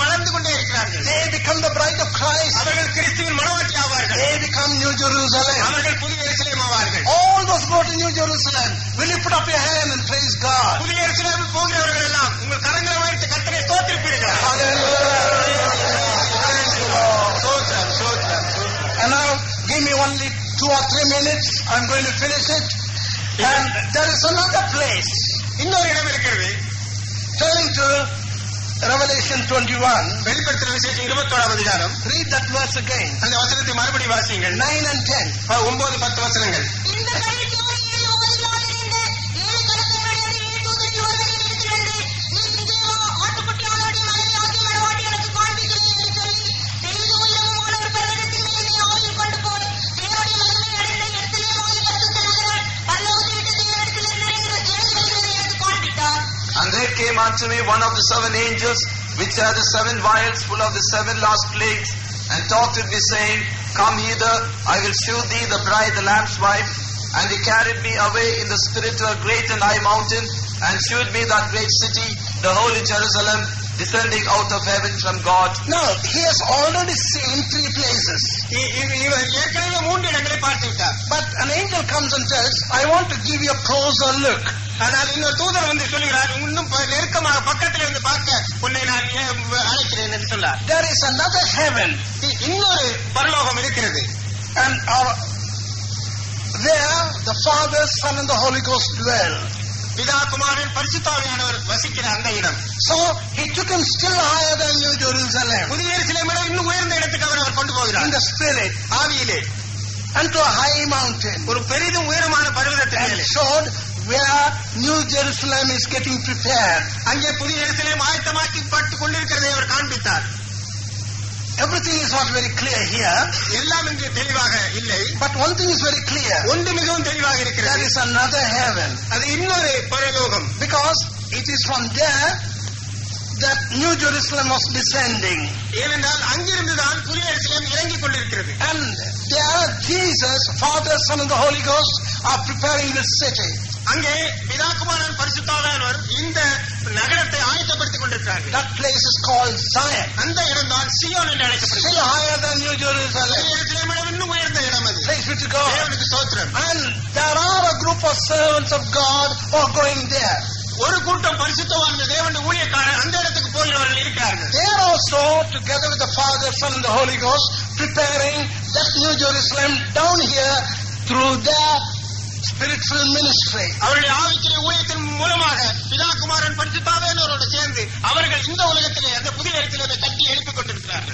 A: வளர்ந்து கொண்டே இருக்கிறார்கள்.
B: They become the bride of Christ.
A: அவர்கள் கிறிஸ்துவின் மணவாட்டி ஆவார்கள்.
B: They become New Jerusalem.
A: அவர்கள் புதிய எருசலேம் ஆவார்கள்.
B: All those go to New Jerusalem. Will you put up your hand and praise God?
A: புதிய எருசலேம் போகிறவர்கள் எல்லாம் உங்கள் கரங்களை வைத்து கர்த்தரை ஸ்தோத்திரிப்பீர்கள். ஸ்தோத்திரம், ஸ்தோத்திரம்.
B: And now give me only 2 or 3 minutes. I'm going to finish it. And there is another place.
A: இன்னொரு இடம் இருக்கிறது.
B: Turning to Revelation 21.
A: வெளிப்படுத்தின விசேஷம் 21ஆம் அதிகாரம்.
B: Read that verse again.
A: அந்த வசனத்தை மறுபடி வாசியுங்கள்.
B: 9 and 10.
A: 9-10 வசனங்கள்.
C: இந்த கடைசியான 7 ஓலைகளாலிருந்து 7 கலசங்களுடைய 7 தூதர்கள் வருகையில் இருக்கிறது. நீ இங்கே வா, ஆட்டுக்குட்டியானவருடைய மனைவியாகிய மணவாட்டி எனக்கு காண்பிக்கிறேன் என்று சொல்லி பெரிதும் உயரமுமான ஒரு பர்வதத்தின் மேல் என்னை ஆவியில் கொண்டு போய் தேவனுடைய மகிமை அடைந்த எருசலேமாகிய பரிசுத்த நகரம் பரலோகத்தை விட்டு தேவனிடத்திலிருந்து இறங்கி வருகிறதை எனக்கு காண்பித்தார்.
D: And there came unto me one of the 7 angels, which had the 7 vials full of the 7 last plagues, and talked with me, saying, Come hither, I will shew thee the bride, the Lamb's wife. And he carried me away in the spirit to a great and high mountain, and shewed me that great city, the holy Jerusalem, descending out of heaven from God.
B: Now, he has already seen 3 places.
A: இவர் ஏற்கனவே 3 இடங்களை பார்த்து விட்டார்.
B: But an angel comes and tells, I want to give you a closer look.
A: ஆனால் இன்னொரு தூதர் வந்து சொல்லுகிறார், இன்னும் நெருக்கமாக பக்கத்தில் இருந்து பார்க்க உன்னை நான் அழைக்கிறேன் என்று சொன்னார்.
B: There is another heaven.
A: இன்னொரு பரலோகம் இருக்கிறது.
B: And there the Father, Son and the Holy Ghost dwell.
A: பிதா குமாரன் பரிசுத்தாவியானவர் வசிக்கிற அந்த இடம்.
B: So he took him still higher than New Jerusalem.
A: புதிய எருசலேமை இன்னும் உயர்ந்த இடத்துக்கு அவர் கொண்டு போகிறார்.
B: In the spirit.
A: ஆவியிலே.
B: And to a high mountain.
A: ஒரு பெரிதும் உயரமான பர்வதத்தின் மேலே.
B: And showed where New Jerusalem is getting prepared.
A: அங்கே புதிய எருசலேம் ஆயத்தமாக்கப்பட்டு கொண்டிருக்கிறதை அவர் காண்பித்தார்.
B: Everything is not very clear here.
A: எல்லாம் இங்கே தெளிவாக இல்லை.
B: But one thing is very clear.
A: ஒன்று மிகவும் தெளிவாக இருக்கிறது.
B: There is another heaven.
A: அது இன்னொரு பரலோகம்.
B: Because it is from there that New Jerusalem was descending.
A: ஏனென்றால் அங்கிருந்துதான் புதிய எருசலேம் இறங்கிக் கொண்டிருக்கிறது.
B: And there Jesus, Father, Son and the Holy Ghost are preparing this city.
A: அங்கே பிதாகுமாரன் பரிசுத்தாவியானவர் இந்த நகரத்தை ஆயத்தப்படுத்திக் கொண்டிருக்கிறார்கள்.
B: That place is called Zion.
A: அந்த இடம் தான் சியோன் என்று அழைக்கப்படுகிறது.
B: Still higher than New Jerusalem.
A: எருசலேமிடம் இன்னும் உயர்ந்த இடம் அது.
B: Praise be to God.
A: தேவனுக்கு ஸ்தோத்திரம்.
B: And there are a group of servants of God who are going there.
A: ஒரு கூட்டம் பரிசுத்தவான்கள் தேவனுடைய ஊழியக்காரர் அந்த இடத்துக்கு போகிறவர்கள் இருக்கிறார்கள்.
B: They are also together with the Father, Son and the Holy Ghost preparing that New Jerusalem down here through their spiritual ministry.
A: அவருடைய ஆவிக்குரிய ஊழியத்தின் மூலமாக பிதாகுமாரன் பரிசுத்தாவியானவரோடு சேர்ந்து அவர்கள் இந்த உலகத்திலே அந்த புதிய இடத்திலே கட்டி எழுப்பிக் கொண்டிருக்கிறார்கள்.